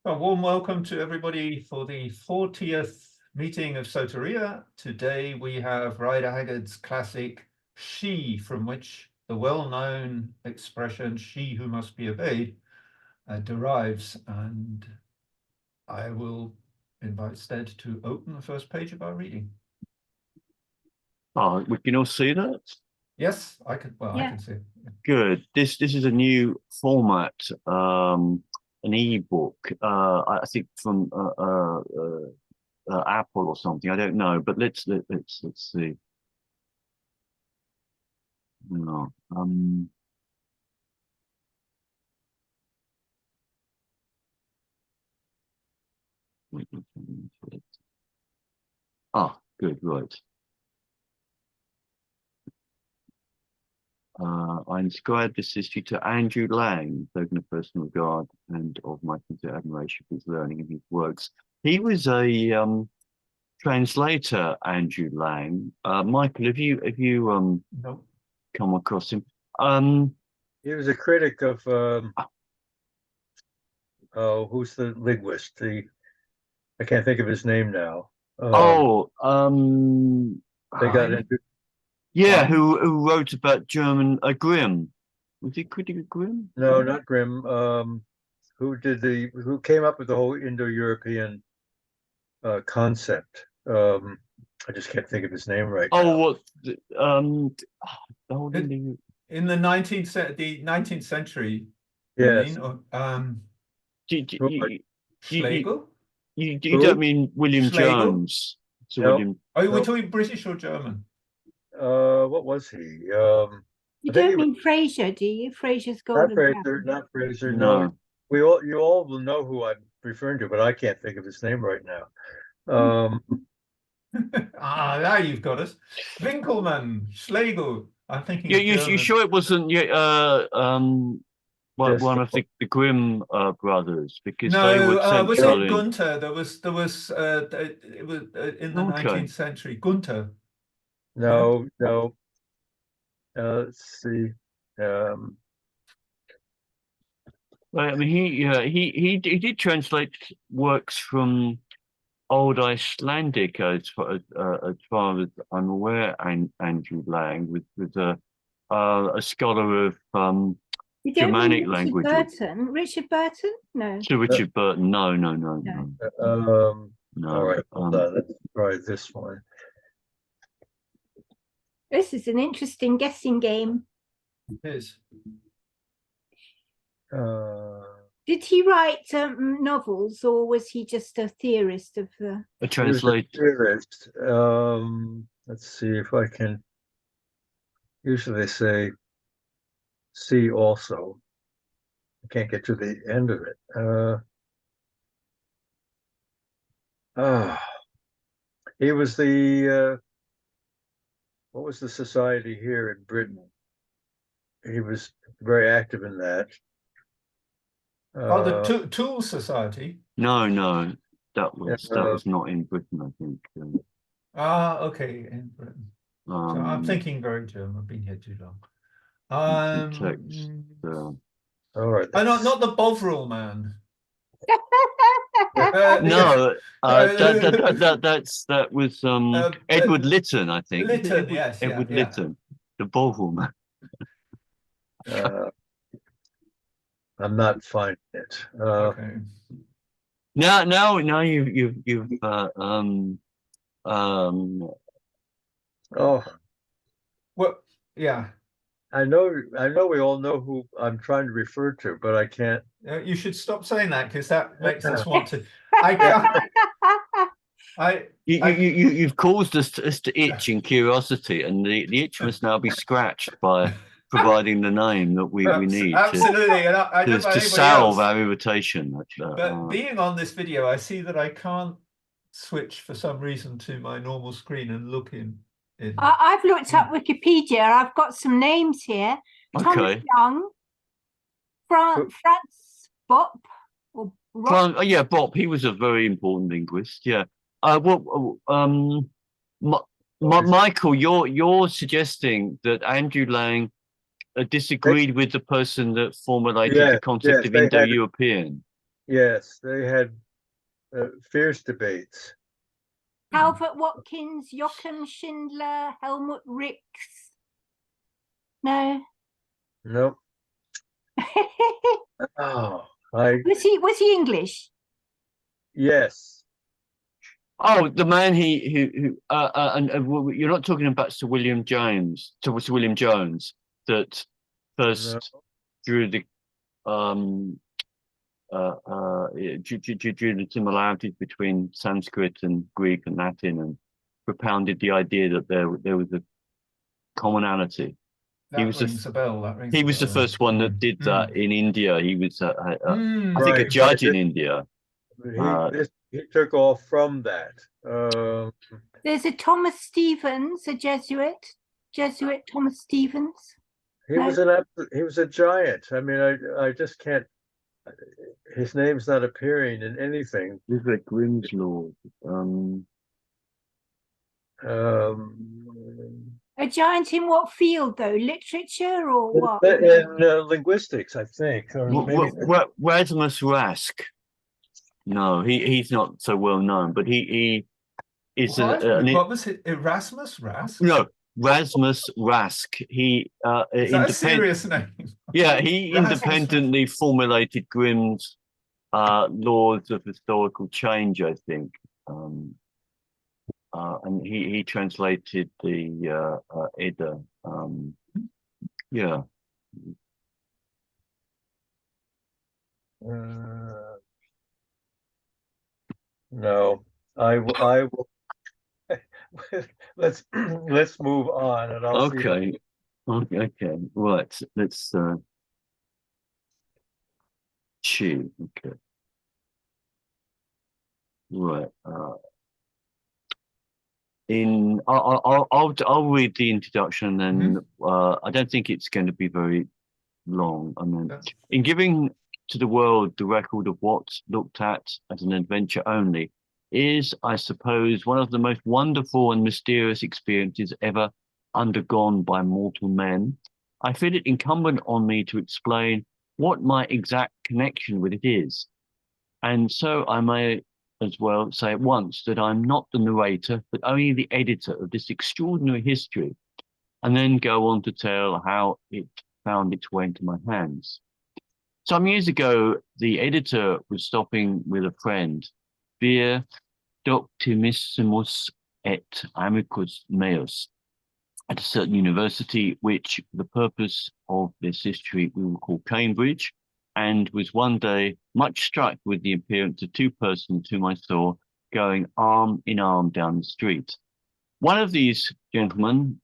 A warm welcome to everybody for the 40th meeting of Soteria. Today we have Rider Haggard's classic She, from which the well-known expression she who must be obeyed derives, and I will invite Stead to open the first page of our reading. Oh, we can all see that? Yes, I can. Well, Yeah. I can see it. Yeah. Good. This is a new format, an ebook. I think from Apple or something. I don't know, but let's see. No. Ah, good, right. I inscribed this history to Andrew Lang, token of personal regard and of my sincere admiration for his learning and his works. He was a translator, Andrew Lang. Michael, have you No. come across him? He was a critic of who's the linguist? I can't think of his name now. They got into Yeah, who wrote about German Grimm? Was he critic of Grimm? no, not Grimm. Who came up with the whole Indo-European concept? I just can't think of his name right now. What? In the 19th century. Yes. Schlegel? You don't mean William Schlegel? Jones? So No. William. Oh, we're talking British or German? What was he? You don't mean Fraser, do you? Fraser's Golden Apple. Not Fraser. No. You all will know who I'm referring to, but I can't think of his name right now. Now you've got us. Winkelmann, Schlegel. I'm thinking. You sure it wasn't one of the Grimm brothers? Because they were central. Was it Gunther? There was it was in the 19th century. Gunther. No. Let's see. I mean, he did translate works from Old Icelandic, as far as I'm aware, and Andrew Lang was a scholar of Germanic languages. Richard Burton? No. So Richard Burton? No. All right, let's try this one. This is an interesting guessing game. It is. Did he write novels, or was he just a theorist of the? A translator. Let's see if I can. Usually they say see also. I can't get to the end of it. He was the what was the society here in Britain? He was very active in that. The Tool Society. No, that was not in Britain, I think. Okay, in Britain. So I'm thinking very German. I've been here too long. All right. Not the Bovril man. No, that was Edward Lytton, I think. Lytton, yes. Edward Lytton, the Bovril man. I'm not finding it. Okay. Now you've Well, yeah. I know we all know who I'm trying to refer to, but I can't. You should stop saying that, because that makes us want to. You've caused us to itch in curiosity, and the itch must now be scratched by providing the name that we need absolutely to salve our irritation. But being on this video, I see that I can't switch for some reason to my normal screen and look in. I've looked up Wikipedia. I've got some names here. Okay. Thomas Young, Franz Bopp. Bopp. He was a very important linguist. Yeah. Michael, you're suggesting that Andrew Lang disagreed with the person that formulated the concept of Indo-European. Yes, they had fierce debates. Albert Watkins, Joachim Schindler, Helmut Rix. No. Nope. Oh, Was he English? yes. Oh, the man you're not talking about Sir William Jones, Sir William Jones, that No. first drew the drew the similarities between Sanskrit and Greek and Latin, and propounded the idea that there was a commonality. That was rings a bell. That rings He a was the bell. first one that did that in India. He was, I think, a Right, judge in right. India. He took off from that. There's a Thomas Stevens, a Jesuit Thomas Stevens. He was a giant. I mean, I just can't. His name's not appearing in anything. He's a Grimm's Lord. A giant in what field, though? Literature or what? In linguistics, I think. Or maybe Rasmus Rask. No, he's not so well known, but he is What was it? Erasmus Rask? No, Rasmus Rask. He Is that a serious name? Yeah, he independently formulated Grimm's laws of historical change, I think. And he translated the Edda. Yeah. No, I will. let's move on, and I'll see. Okay. Right. Let's she. Okay. Right. I'll read the introduction, and I don't think it's going to be very long. I mean, in giving to the world the record of what's looked at as an adventure only is, I suppose, one of the most wonderful and mysterious experiences ever undergone by mortal men, I feel it incumbent on me to explain what my exact connection with it is. And so I may as well say at once that I'm not the narrator, but only the editor of this extraordinary history, and then go on to tell how it found its way into my hands. Some years ago, the editor was stopping with a friend, Vir Doctissimus et Amicus Meus, at a certain university, which for the purpose of this history we will call Cambridge, and was one day much struck with the appearance of two persons whom I saw going arm in arm down the street. One of these gentlemen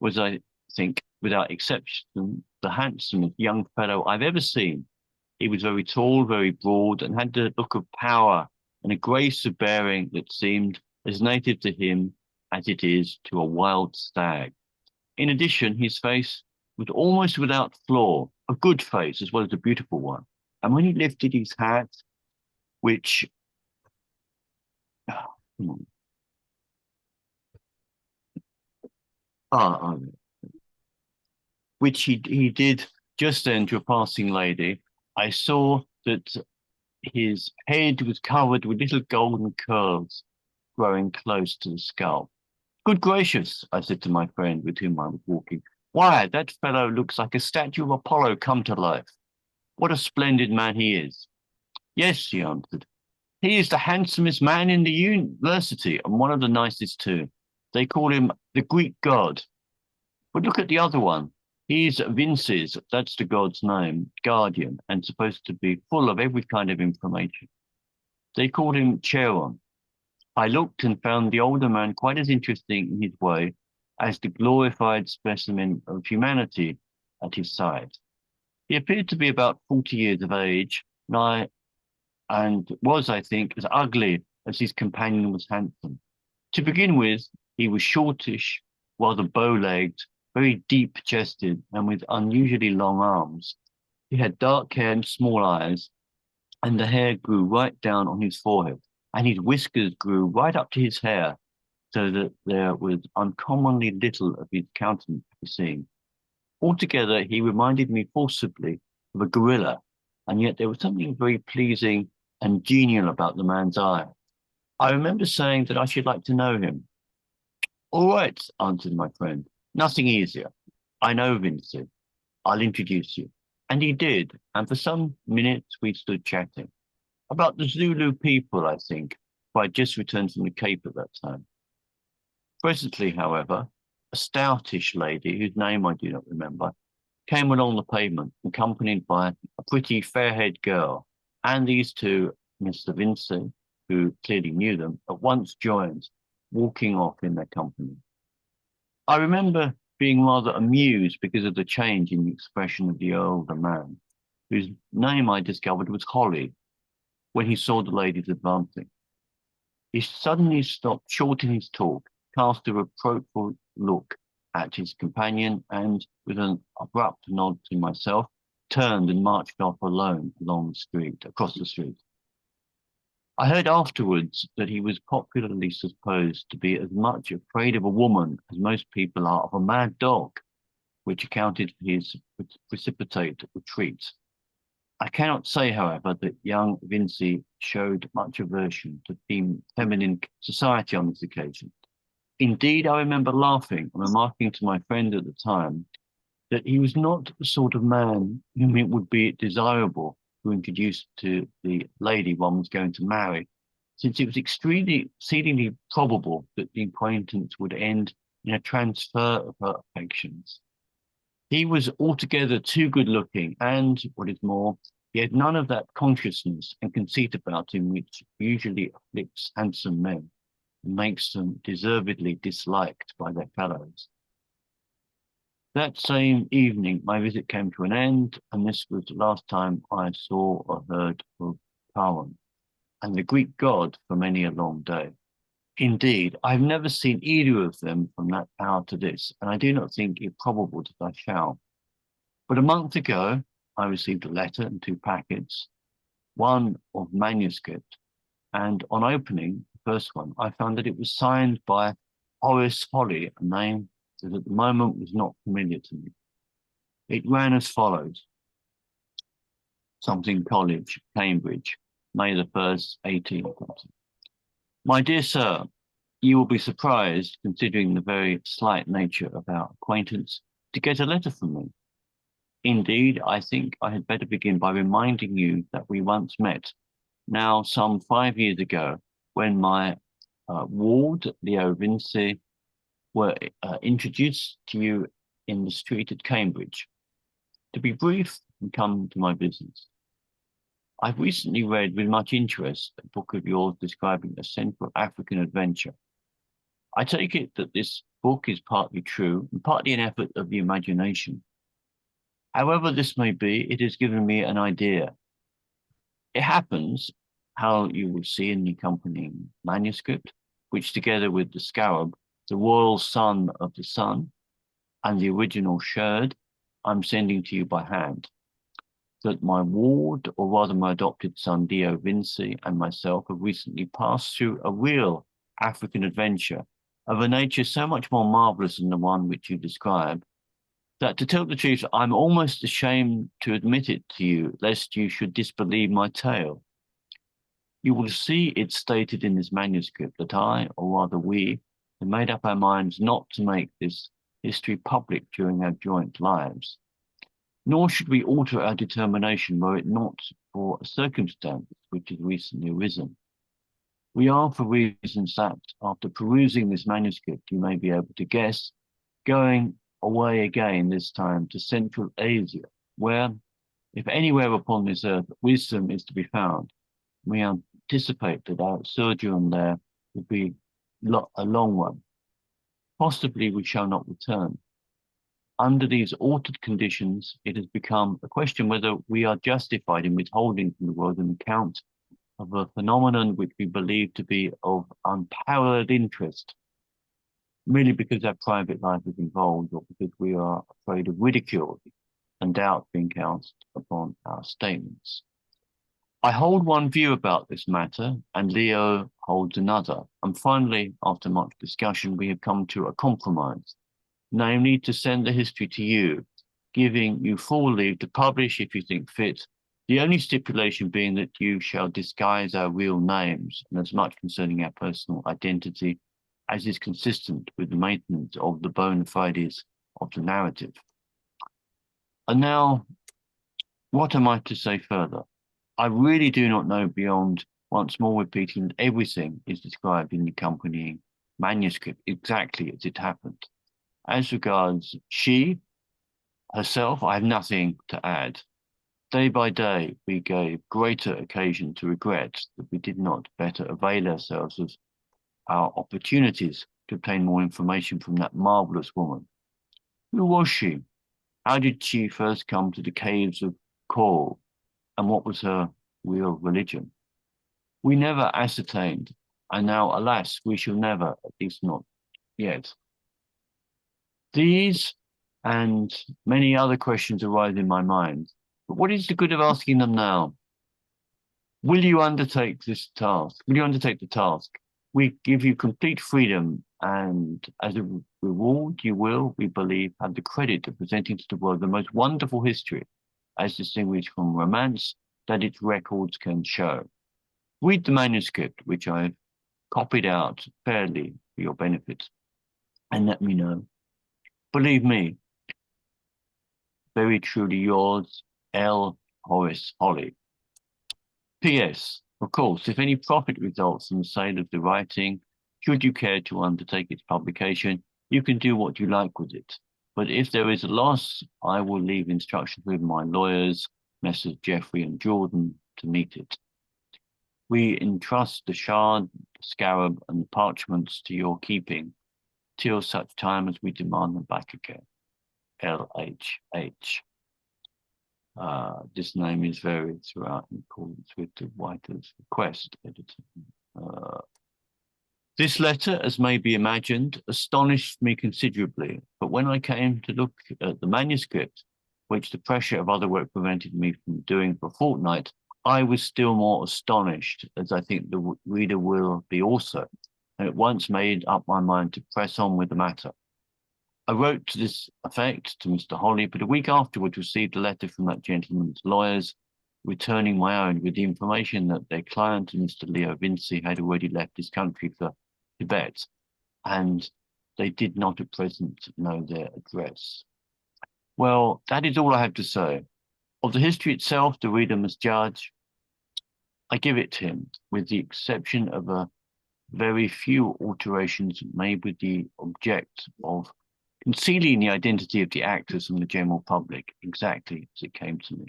was, I think, without exception, the handsomest young fellow I've ever seen. He was very tall, very broad, and had the look of power and a grace of bearing that seemed as native to him as it is to a wild stag. In addition, his face was almost without flaw, a good face as well as a beautiful one. And when he lifted his hat, which which he did just then to a passing lady, I saw that his head was covered with little golden curls growing close to the skull. Good gracious, I said to my friend with whom I was walking. Why, that fellow looks like a statue of Apollo come to life. What a splendid man he is. Yes, she answered. He is the handsomest man in the university and one of the nicest too. They call him the Greek god. But look at the other one. He's Vince's, that's the god's name, guardian, and supposed to be full of every kind of information. They called him Charon. I looked and found the older man quite as interesting in his way as the glorified specimen of humanity at his side. He appeared to be about 40 years of age, and was, I think, as ugly as his companion was handsome. To begin with, he was shortish, rather bow-legged, very deep-chested, and with unusually long arms. He had dark hair and small eyes, and the hair grew right down on his forehead, and his whiskers grew right up to his hair, so that there was uncommonly little of his countenance to be seen. Altogether, he reminded me forcibly of a gorilla, and yet there was something very pleasing and genial about the man's eye. I remember saying that I should like to know him. All right, answered my friend. Nothing easier. I know Vinci. I'll introduce you. And he did, and for some minutes we stood chatting. About the Zulu people, I think, for I'd just returned from the Cape at that time. Presently, however, a stoutish lady, whose name I do not remember, came along the pavement, accompanied by a pretty fair-haired girl, and these two, Mr. Vinci, who clearly knew them, at once joined, walking off in their company. I remember being rather amused because of the change in the expression of the older man, whose name I discovered was Holly, when he saw the ladies advancing. He suddenly stopped short in his talk, cast a reproachful look at his companion, and, with an abrupt nod to myself, turned and marched off alone along the street, across the street. I heard afterwards that he was popularly supposed to be as much afraid of a woman as most people are of a mad dog, which accounted for his precipitate retreat. I cannot say, however, that young Vinci showed much aversion to feminine society on this occasion. Indeed, I remember laughing and remarking to my friend at the time that he was not the sort of man whom it would be desirable to introduce to the lady one was going to marry, since it was exceedingly probable that the acquaintance would end in a transfer of her affections. He was altogether too good looking, and, what is more, he had none of that consciousness and conceit about him which usually afflicts handsome men and makes them deservedly disliked by their fellows. That same evening, my visit came to an end, and this was the last time I saw or heard of Cowan and the Greek god for many a long day. Indeed, I've never seen either of them from that hour to this, and I do not think it probable that I shall. But a month ago, I received a letter and 2 packets, one of manuscript, and on opening the first one, I found that it was signed by Horace Holly, a name that at the moment was not familiar to me. It ran as follows: Something College, Cambridge, May the 1st, 1840. My dear sir, you will be surprised, considering the very slight nature of our acquaintance, to get a letter from me. Indeed, I think I had better begin by reminding you that we once met, now some 5 years ago, when my ward, Leo Vinci, were introduced to you in the street at Cambridge. To be brief and come to my business, I've recently read with much interest a book of yours describing a Central African adventure. I take it that this book is partly true and partly an effort of the imagination. However this may be, it has given me an idea. It happens, how you will see in the accompanying manuscript, which together with the scarab, the royal son of the sun, and the original sherd, I'm sending to you by hand, that my ward, or rather my adopted son, Leo Vinci, and myself have recently passed through a real African adventure of a nature so much more marvelous than the one which you describe, that, to tell the truth, I'm almost ashamed to admit it to you, lest you should disbelieve my tale. You will see it stated in this manuscript that I, or rather we, have made up our minds not to make this history public during our joint lives. Nor should we alter our determination were it not for a circumstance which has recently arisen. We are, for reasons that, after perusing this manuscript, you may be able to guess, going away again this time to Central Asia, where, if anywhere upon this earth wisdom is to be found, we anticipate that our sojourn there will be a long one. Possibly we shall not return. Under these altered conditions, it has become a question whether we are justified in withholding from the world an account of a phenomenon which we believe to be of unparalleled interest, merely because our private life is involved, or because we are afraid of ridicule and doubt being cast upon our statements. I hold one view about this matter, and Leo holds another. And finally, after much discussion, we have come to a compromise, namely to send the history to you, giving you full leave to publish if you think fit, The only stipulation being that you shall disguise our real names and as much concerning our personal identity as is consistent with the maintenance of the bona fides of the narrative. And now, what am I to say further? I really do not know beyond once more repeating that everything is described in the accompanying manuscript exactly as it happened. As regards she herself, I have nothing to add. Day by day, we gave greater occasion to regret that we did not better avail ourselves of our opportunities to obtain more information from that marvelous woman. Who was she? How did she first come to the caves of Kor? And what was her real religion? We never ascertained, and now, alas, we shall never, at least not yet. These and many other questions arise in my mind, but what is the good of asking them now? Will you undertake this task? Will you undertake the task? We give you complete freedom, and as a reward, you will, we believe, have the credit of presenting to the world the most wonderful history, as distinguished from romance, that its records can show. Read the manuscript, which I've copied out fairly for your benefit, and let me know. Believe me, very truly yours, L. Horace Holly. P.S. Of course, if any profit results from the sale of the writing, should you care to undertake its publication, you can do what you like with it. But if there is a loss, I will leave instructions with my lawyers, Messrs. Jeffrey and Jordan, to meet it. We entrust the shard, the scarab, and the parchments to your keeping till such time as we demand them back again. L.H.H. This name is varied throughout in accordance with the writer's request, editor. This letter, as may be imagined, astonished me considerably, but when I came to look at the manuscript, which the pressure of other work prevented me from doing for a fortnight, I was still more astonished, as I think the reader will be also, and at once made up my mind to press on with the matter. I wrote to this effect to Mr. Holly, but a week afterwards received a letter from that gentleman's lawyers, returning my own with the information that their client, Mr. Leo Vinci, had already left his country for Tibet, and they did not at present know their address. Well, that is all I have to say. Of the history itself, the reader must judge. I give it to him, with the exception of a very few alterations made with the object of concealing the identity of the actors from the general public, exactly as it came to me.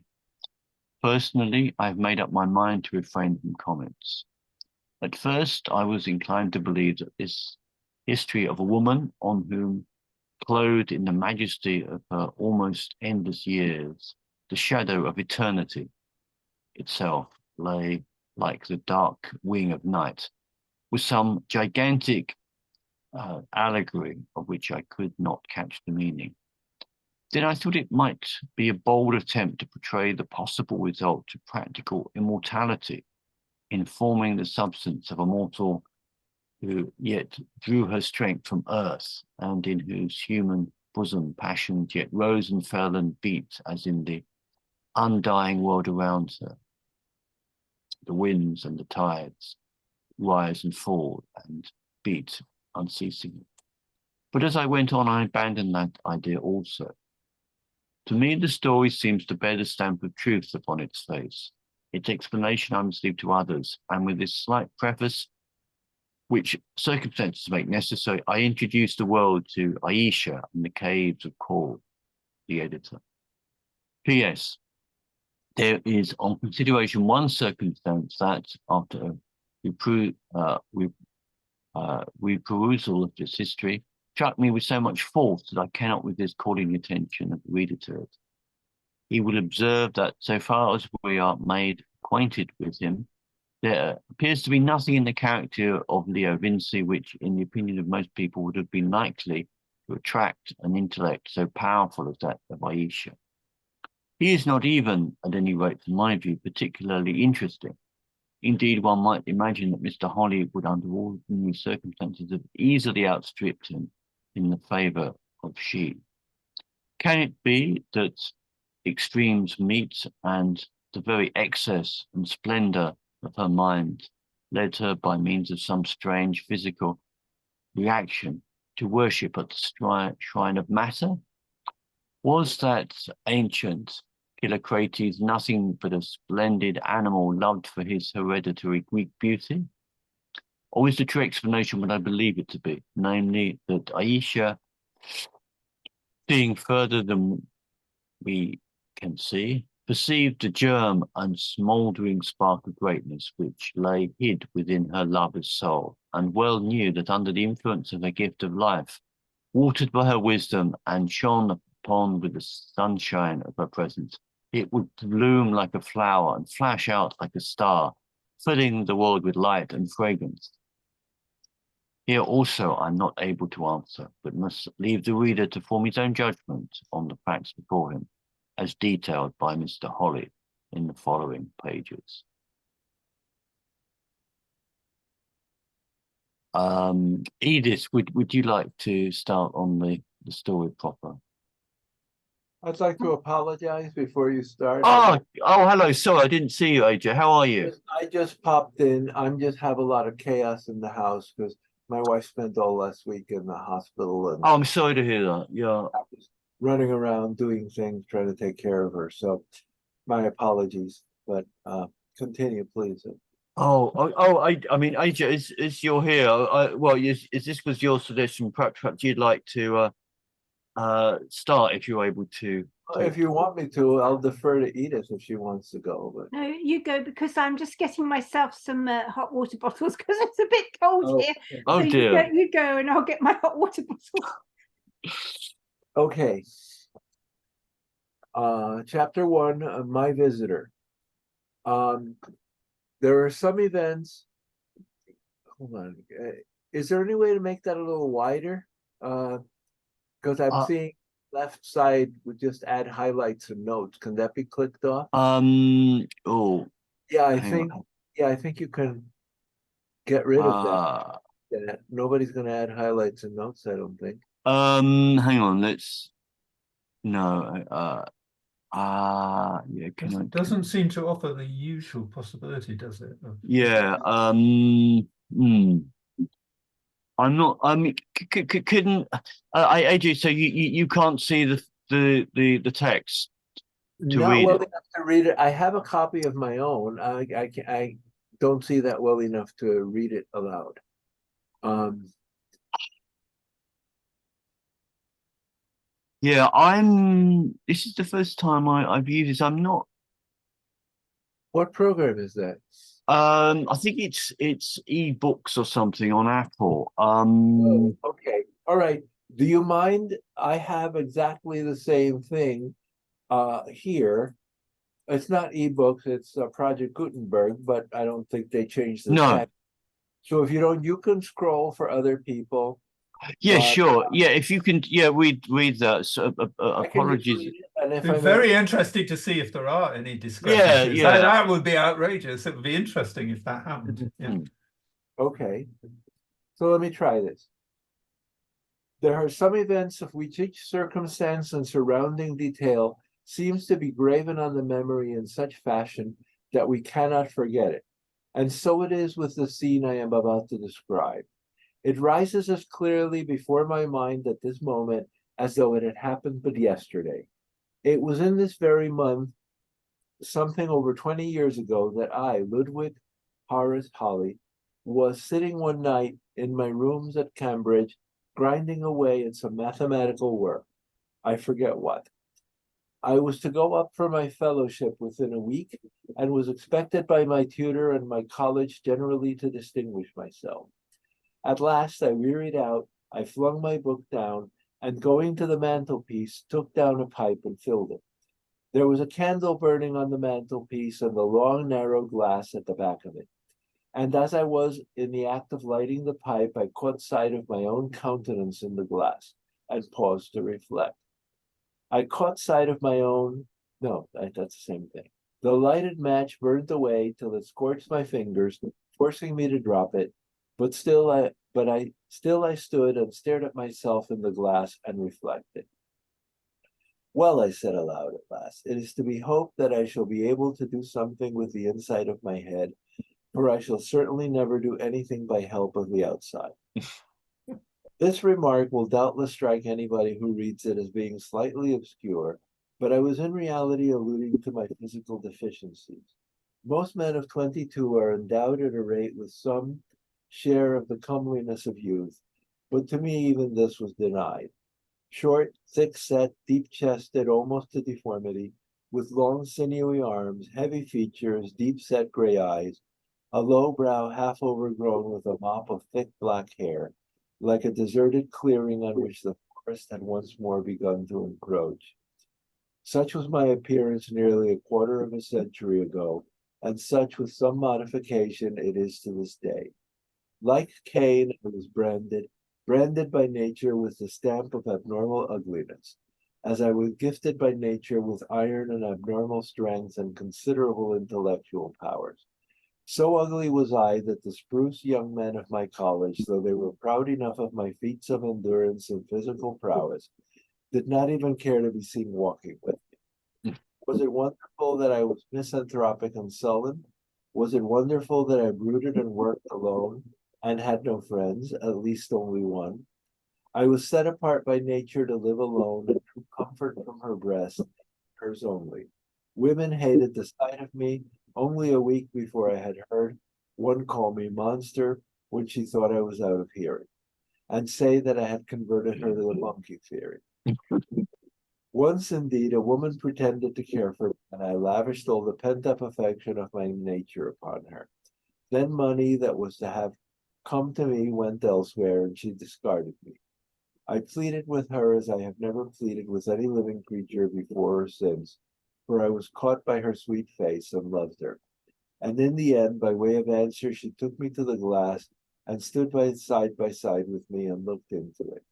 Personally, I have made up my mind to refrain from comments. At first, I was inclined to believe that this history of a woman on whom, clothed in the majesty of her almost endless years, the shadow of eternity itself lay like the dark wing of night, was some gigantic allegory of which I could not catch the meaning. Then I thought it might be a bold attempt to portray the possible result of practical immortality in forming the substance of a mortal who yet drew her strength from earth, and in whose human bosom passions yet rose and fell and beat as in the undying world around her. The winds and the tides rise and fall and beat unceasingly. But as I went on, I abandoned that idea also. To me, the story seems to bear the stamp of truth upon its face. Its explanation I must leave to others, and with this slight preface, which circumstances make necessary, I introduce the world to Aisha and the caves of Kor, the editor. P.S. There is on consideration one circumstance that, after perusal of this history, struck me with so much force that I cannot resist calling the attention of the reader to it. He will observe that so far as we are made acquainted with him, there appears to be nothing in the character of Leo Vinci which, in the opinion of most people, would have been likely to attract an intellect so powerful as that of Aisha. He is not even, at any rate from my view, particularly interesting. Indeed, one might imagine that Mr. Holly would, under ordinary circumstances, have easily outstripped him in the favour of she. Can it be that extremes meet and the very excess and splendor of her mind led her by means of some strange physical reaction to worship at the shrine of matter? Was that ancient Philocrates nothing but a splendid animal loved for his hereditary Greek beauty? Or is the true explanation what I believe it to be, namely that Aisha, seeing further than we can see, perceived the germ and smouldering spark of greatness which lay hid within her lover's soul, and well knew that under the influence of her gift of life, watered by her wisdom and shone upon with the sunshine of her presence, it would bloom like a flower and flash out like a star, filling the world with light and fragrance. Here also I'm not able to answer, but must leave the reader to form his own judgment on the facts before him, as detailed by Mr. Holly in the following pages. Edith, would you like to start on the story proper? I'd like to apologize before you start. Oh, hello. Sorry, I didn't see you, AJ. How are you? I just popped in. I'm just have a lot of chaos in the house because my wife spent all last week in the hospital and Oh, I'm sorry to hear that. Yeah. I was running around doing things, trying to take care of her. So my apologies, but continue, please. I mean, AJ, is you're here. Well, is this was your suggestion? Perhaps you'd like to start if you're able to. If you want me to, I'll defer to Edith if she wants to go. But No, you go, because I'm just getting myself some hot water bottles because it's a bit cold here. Oh, So dear. you go and I'll get my hot water bottle. okay. Chapter 1, My Visitor. There are some events. Hold on. Is there any way to make that a little wider? Because I'm seeing left side would just add highlights and notes. Can that be clicked off? Oh. Yeah, I think you can get rid of that. Yeah, nobody's gonna add highlights and notes, I don't think. Hang on, let's no, yeah, It doesn't seem to offer the usual possibility, does it? Yeah, I'm not. I mean, couldn't AJ? So you can't see the text to Not read well it. enough to read it. I have a copy of my own. I don't see that well enough to read it aloud. Yeah, this is the first time I've used this. I'm not. What program is that? I think it's ebooks or something on Apple. Okay, all right. Do you mind? I have exactly the same thing here. It's not ebooks, it's Project Gutenberg, but I don't think they changed the No. text. So if you don't, you can scroll for other people. Yeah, sure. Yeah, if you can, yeah, read that. So, apologies. And It's very interesting to see if there are any discrepancies. Yeah. That would be outrageous. It would be interesting if that happened. Yeah. Okay, so let me try this. There are some events of which each circumstance and surrounding detail seems to be graven on the memory in such fashion that we cannot forget it. And so it is with the scene I am about to describe. It rises as clearly before my mind at this moment as though it had happened but yesterday. It was in this very month, something over 20 years ago, that I, Ludwig Horace Holly, was sitting one night in my rooms at Cambridge, grinding away at some mathematical work. I forget what. I was to go up for my fellowship within a week and was expected by my tutor and my college generally to distinguish myself. At last, I wearied out, I flung my book down, and going to the mantelpiece, took down a pipe and filled it. There was a candle burning on the mantelpiece and the long, narrow glass at the back of it. And as I was in the act of lighting the pipe, I caught sight of my own countenance in the glass and paused to reflect. I caught sight of my own, no, that's the same thing. The lighted match burned away till it scorched my fingers, forcing me to drop it. But still I stood and stared at myself in the glass and reflected. Well, I said aloud at last, it is to be hoped that I shall be able to do something with the inside of my head, for I shall certainly never do anything by help of the outside. This remark will doubtless strike anybody who reads it as being slightly obscure, but I was in reality alluding to my physical deficiencies. Most men of 22 are endowed at a rate with some share of the comeliness of youth, but to me even this was denied. Short, thick-set, deep-chested, almost to deformity, with long sinewy arms, heavy features, deep-set gray eyes, a low brow half overgrown with a mop of thick black hair, like a deserted clearing on which the forest had once more begun to encroach. Such was my appearance nearly a quarter of a century ago, and such, with some modification, it is to this day. Like Cain, I was branded by nature with the stamp of abnormal ugliness, as I was gifted by nature with iron and abnormal strength and considerable intellectual powers. So ugly was I that the spruce young men of my college, though they were proud enough of my feats of endurance and physical prowess, did not even care to be seen walking with me. Was it wonderful that I was misanthropic and sullen? Was it wonderful that I brooded and worked alone and had no friends, at least only one? I was set apart by nature to live alone and drew comfort from her breast, hers only. Women hated the sight of me. Only a week before I had heard one call me monster when she thought I was out of hearing, and say that I had converted her to the monkey theory. Once, indeed, a woman pretended to care for me, and I lavished all the pent-up affection of my nature upon her. Then money that was to have come to me went elsewhere, and she discarded me. I pleaded with her as I have never pleaded with any living creature before or since, for I was caught by her sweet face and loved her. And in the end, by way of answer, she took me to the glass and stood by side with me and looked into it.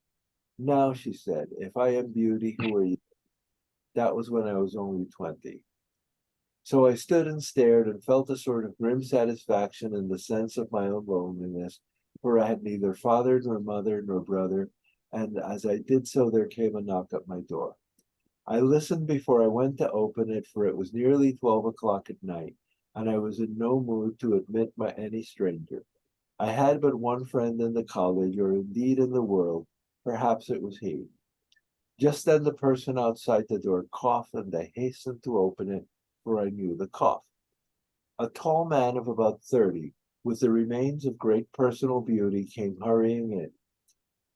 Now, she said, if I am beauty, who are you? That was when I was only 20. So I stood and stared and felt a sort of grim satisfaction in the sense of my own loneliness, for I had neither father nor mother nor brother, and as I did so, there came a knock at my door. I listened before I went to open it, for it was nearly 12 o'clock at night, and I was in no mood to admit any stranger. I had but one friend in the college, or indeed in the world. Perhaps it was he. Just then the person outside the door coughed, and I hastened to open it, for I knew the cough. A tall man of about 30, with the remains of great personal beauty, came hurrying in,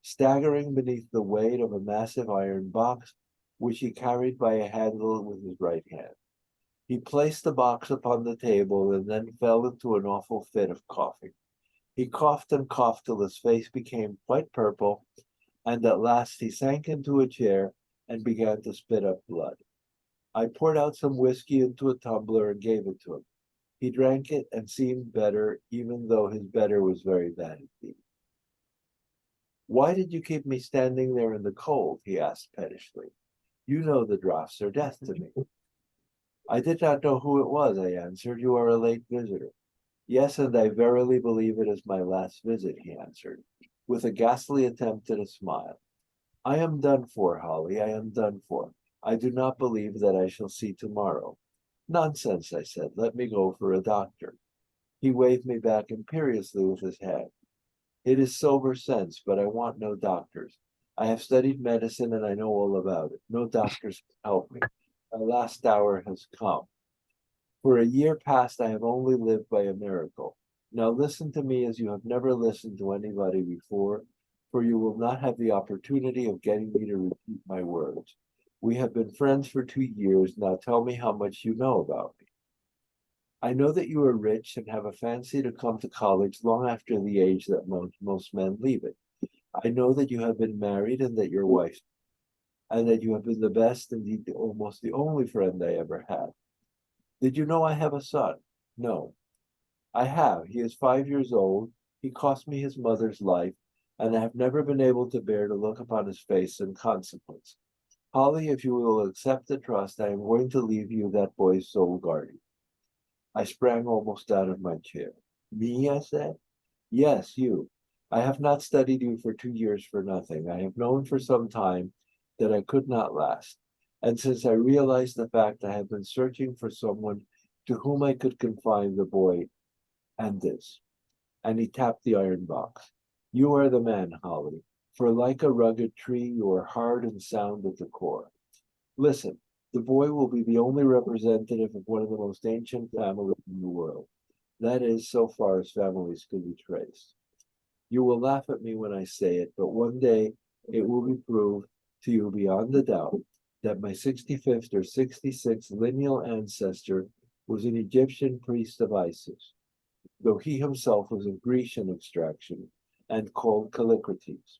staggering beneath the weight of a massive iron box, which he carried by a handle with his right hand. He placed the box upon the table and then fell into an awful fit of coughing. He coughed and coughed till his face became quite purple, and at last he sank into a chair and began to spit up blood. I poured out some whiskey into a tumbler and gave it to him. He drank it and seemed better, even though his better was very bad indeed. Why did you keep me standing there in the cold? He asked pettishly. You know the draughts are death to me. I did not know who it was, I answered. You are a late visitor. Yes, and I verily believe it is my last visit, he answered, with a ghastly attempt at a smile. I am done for, Holly, I am done for. I do not believe that I shall see tomorrow. Nonsense, I said. Let me go for a doctor. He waved me back imperiously with his hand. It is sober sense, but I want no doctors. I have studied medicine and I know all about it. No doctors can help me. My last hour has come. For a year past, I have only lived by a miracle. Now listen to me as you have never listened to anybody before, for you will not have the opportunity of getting me to repeat my words. We have been friends for 2 years. Now tell me how much you know about me. I know that you are rich and have a fancy to come to college long after the age that most men leave it. I know that you have been married and that your wife, and that you have been the best, indeed almost the only friend I ever had. Did you know I have a son? No. I have. He is 5 years old. He cost me his mother's life, and I have never been able to bear to look upon his face in consequence. Holly, if you will accept the trust, I am going to leave you that boy's sole guardian. I sprang almost out of my chair. Me, I said. Yes, you. I have not studied you for 2 years for nothing. I have known for some time that I could not last. And since I realized the fact, I have been searching for someone to whom I could confide the boy and this. And he tapped the iron box. You are the man, Holly, for like a rugged tree, you are hard and sound at the core. Listen, the boy will be the only representative of one of the most ancient families in the world. That is, so far as families can be traced. You will laugh at me when I say it, but one day it will be proved to you beyond a doubt that my 65th or 66th lineal ancestor was an Egyptian priest of Isis, though he himself was of Grecian extraction and called Callicrates.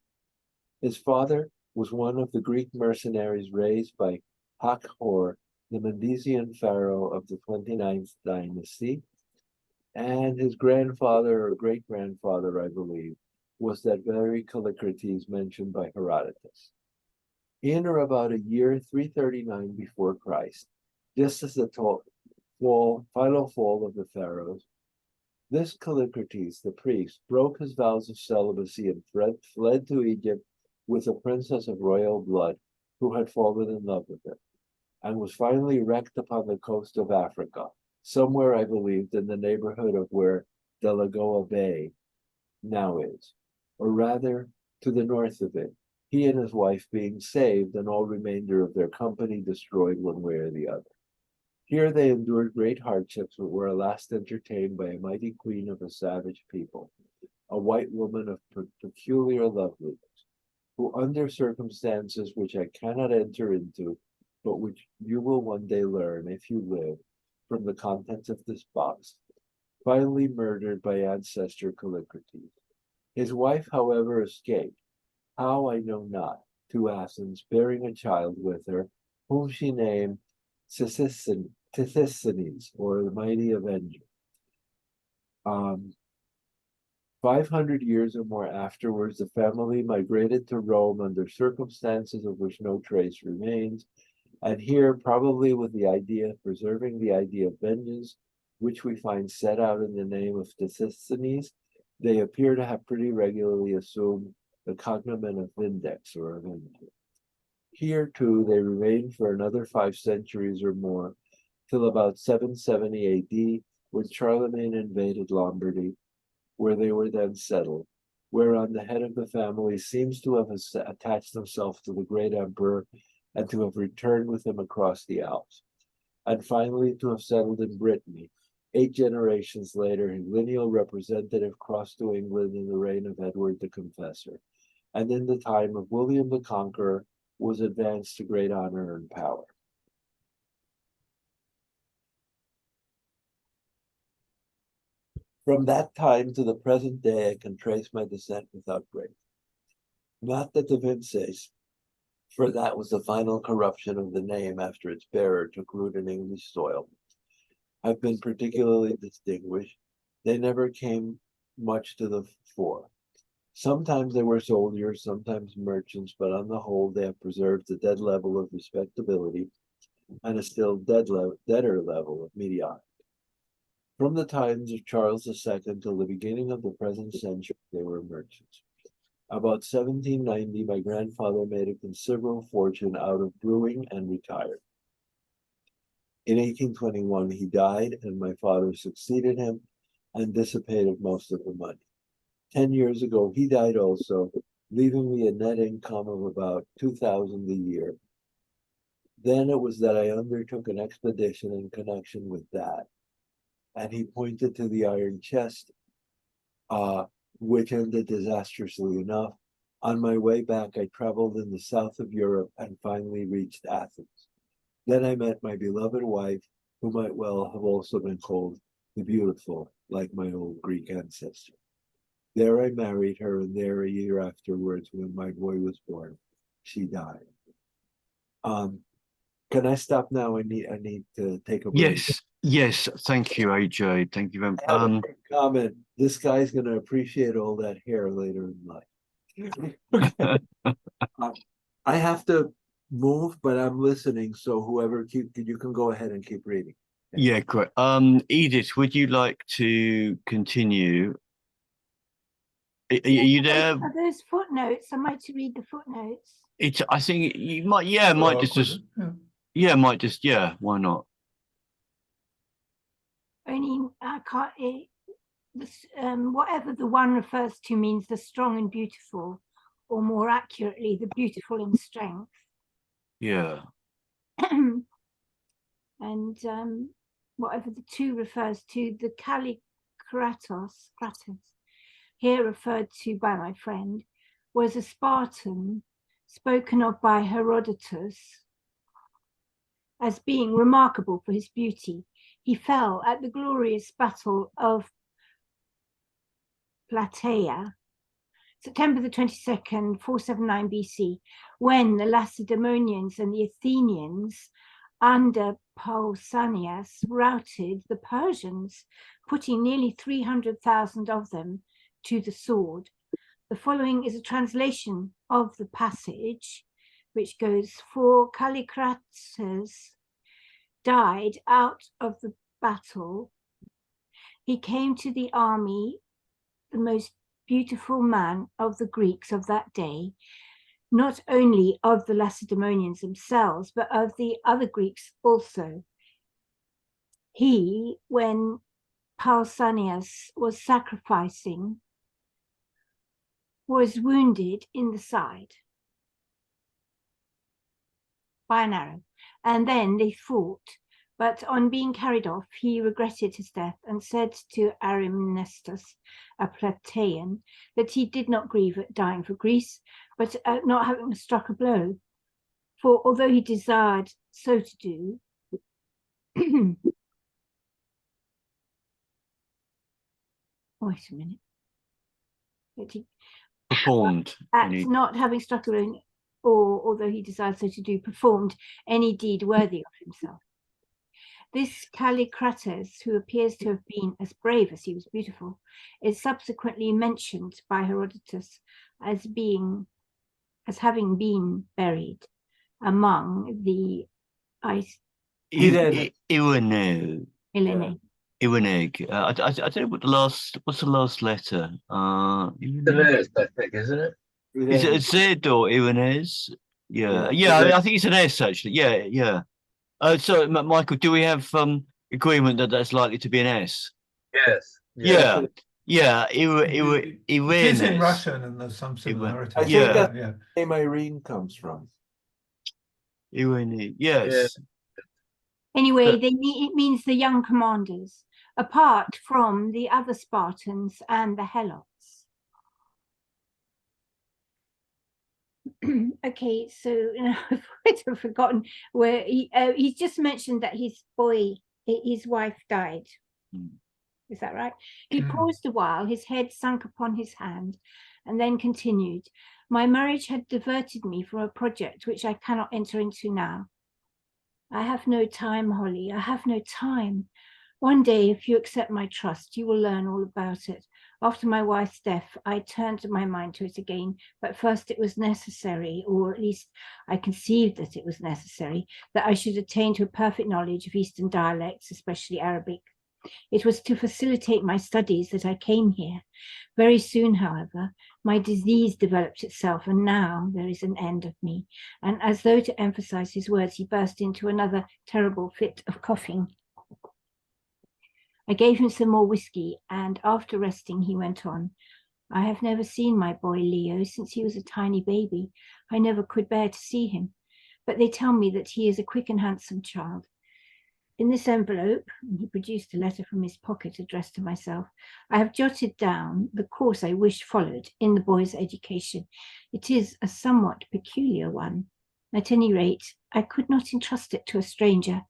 His father was one of the Greek mercenaries raised by Hathor, the Mendesian pharaoh of the 29th dynasty, and his grandfather or great-grandfather, I believe, was that very Callicrates mentioned by Herodotus. In or about a year 339 before Christ, just as the final fall of the pharaohs, this Callicrates, the priest, broke his vows of celibacy and fled to Egypt with a princess of royal blood who had fallen in love with him, and was finally wrecked upon the coast of Africa, somewhere, I believed, in the neighborhood of where Delagoa Bay now is, or rather to the north of it, he and his wife being saved and all remainder of their company destroyed one way or the other. Here they endured great hardships, but were at last entertained by a mighty queen of a savage people, a white woman of peculiar loveliness, who under circumstances which I cannot enter into, but which you will one day learn if you live, from the contents of this box, finally murdered by ancestor Callicrates. His wife, however, escaped, how I know not, to Athens, bearing a child with her, whom she named Tithyssenes, or the Mighty Avenger. 500 years or more afterwards, the family migrated to Rome under circumstances of which no trace remains, and here, probably with the idea of preserving the idea of vengeance, which we find set out in the name of Tithyssenes, they appear to have pretty regularly assumed the cognomen of Vindex, or Avenger. Here, too, they remained for another 5 centuries or more, till about 770 AD, when Charlemagne invaded Lombardy, where they were then settled, whereon the head of the family seems to have attached himself to the great emperor and to have returned with him across the Alps, and finally to have settled in Brittany. 8 generations later, his lineal representative crossed to England in the reign of Edward the Confessor, and in the time of William the Conqueror was advanced to great honor and power. From that time to the present day, I can trace my descent without break. Not that the Vinces, for that was the final corruption of the name after its bearer took root in English soil, have been particularly distinguished. They never came much to the fore. Sometimes they were soldiers, sometimes merchants, but on the whole they have preserved the dead level of respectability and a still deader level of mediocrity. From the times of Charles II till the beginning of the present century, they were merchants. About 1790, my grandfather made a considerable fortune out of brewing and retired. In 1821, he died, and my father succeeded him and dissipated most of the money. 10 years ago, he died also, leaving me a net income of about $2,000 a year. Then it was that I undertook an expedition in connection with that. And he pointed to the iron chest, which ended disastrously enough. On my way back, I traveled in the south of Europe and finally reached Athens. Then I met my beloved wife, who might well have also been called the Beautiful, like my old Greek ancestor. There I married her, and there a year afterwards, when my boy was born, she died. Can I stop now? I need to take a break. Yes. Thank you, AJ. Thank you very much. I have a quick comment. This guy's going to appreciate all that hair later in life. I have to move, but I'm listening. So whoever you can go ahead and keep reading. Yeah, great. Edith, would you like to continue? Are you there? Are those footnotes? I might to read the footnotes. I think you might. Yeah, might just. Yeah, might just, yeah, why not? Only I can't. Whatever the one refers to means the strong and beautiful, or more accurately, the beautiful in strength. Yeah. And whatever the two refers to, the Kratos, here referred to by my friend, was a Spartan spoken of by Herodotus as being remarkable for his beauty. He fell at the glorious battle of Plataea, September the 22nd, 479 BC, when the Lacedaemonians and the Athenians under Pausanias routed the Persians, putting nearly 300,000 of them to the sword. The following is a translation of the passage, which goes, "For Callicrates died out of the battle. He came to the army, the most beautiful man of the Greeks of that day, not only of the Lacedaemonians themselves, but of the other Greeks also. He, when Pausanias was sacrificing, was wounded in the side by an arrow, and then they fought. But on being carried off, he regretted his death and said to Arimnestus, a Plataean, that he did not grieve at dying for Greece, but at not having struck a blow. For although he desired so to do, wait a minute. Performed. At not having struck a blow, or although he desired so to do, performed any deed worthy of himself. This Callicrates, who appears to have been as brave as he was beautiful, is subsequently mentioned by Herodotus as having been buried among the Iwaneg. Iwaneg. I don't know what's the last letter? It is, I think, isn't it? Is it a Z or Iwanez? Yeah, Yeah. yeah, I think it's an S actually. Yeah, yeah. So Michael, do we have agreement that that's likely to be an S? Yes. Yeah, yeah. It is in Iwanez. Russian, and there's some similarity. I think Yeah. that's Yeah. where name Irene comes from. Iwanez. Yes. Anyway, But- it means the young commanders, apart from the other Spartans and the Helots. Okay, so I've forgotten where he's just mentioned that his wife died. Is that right? He paused a while, his head sunk upon his hand, and then continued. My marriage had diverted me from a project which I cannot enter into now. I have no time, Holly. I have no time. One day, if you accept my trust, you will learn all about it. After my wife's death, I turned my mind to it again, but first it was necessary, or at least I conceived that it was necessary, that I should attain to a perfect knowledge of Eastern dialects, especially Arabic. It was to facilitate my studies that I came here. Very soon, however, my disease developed itself, and now there is an end of me. And as though to emphasize his words, he burst into another terrible fit of coughing. I gave him some more whiskey, and after resting, he went on. I have never seen my boy Leo since he was a tiny baby. I never could bear to see him, but they tell me that he is a quick and handsome child. In this envelope, and he produced a letter from his pocket addressed to myself, I have jotted down the course I wish followed in the boy's education. It is a somewhat peculiar one. At any rate, I could not entrust it to a stranger.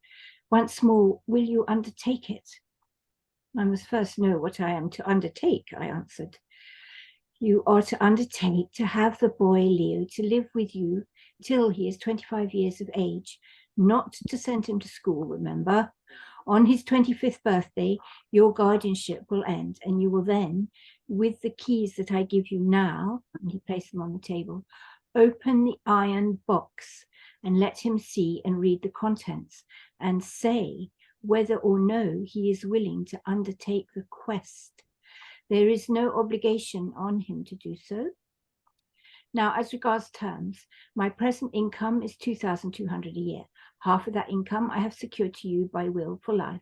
Once more, will you undertake it? I must first know what I am to undertake, I answered. You are to undertake to have the boy Leo to live with you till he is 25 years of age, not to send him to school, remember. On his 25th birthday, your guardianship will end, and you will then, with the keys that I give you now, and he placed them on the table, open the iron box and let him see and read the contents and say whether or no he is willing to undertake the quest. There is no obligation on him to do so. Now, as regards terms, my present income is 2,200 a year. Half of that income I have secured to you by will for life,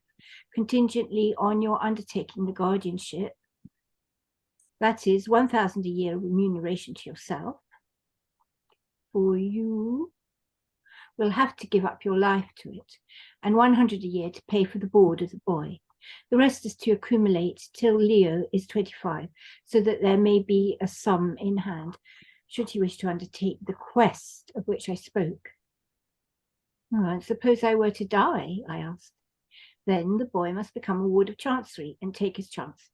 contingently on your undertaking the guardianship. That is 1,000 a year remuneration to yourself. For you will have to give up your life to it, and 100 a year to pay for the board of the boy. The rest is to accumulate till Leo is 25, so that there may be a sum in hand, should he wish to undertake the quest of which I spoke. Oh, and suppose I were to die, I asked. Then the boy must become a ward of chancery and take his chance.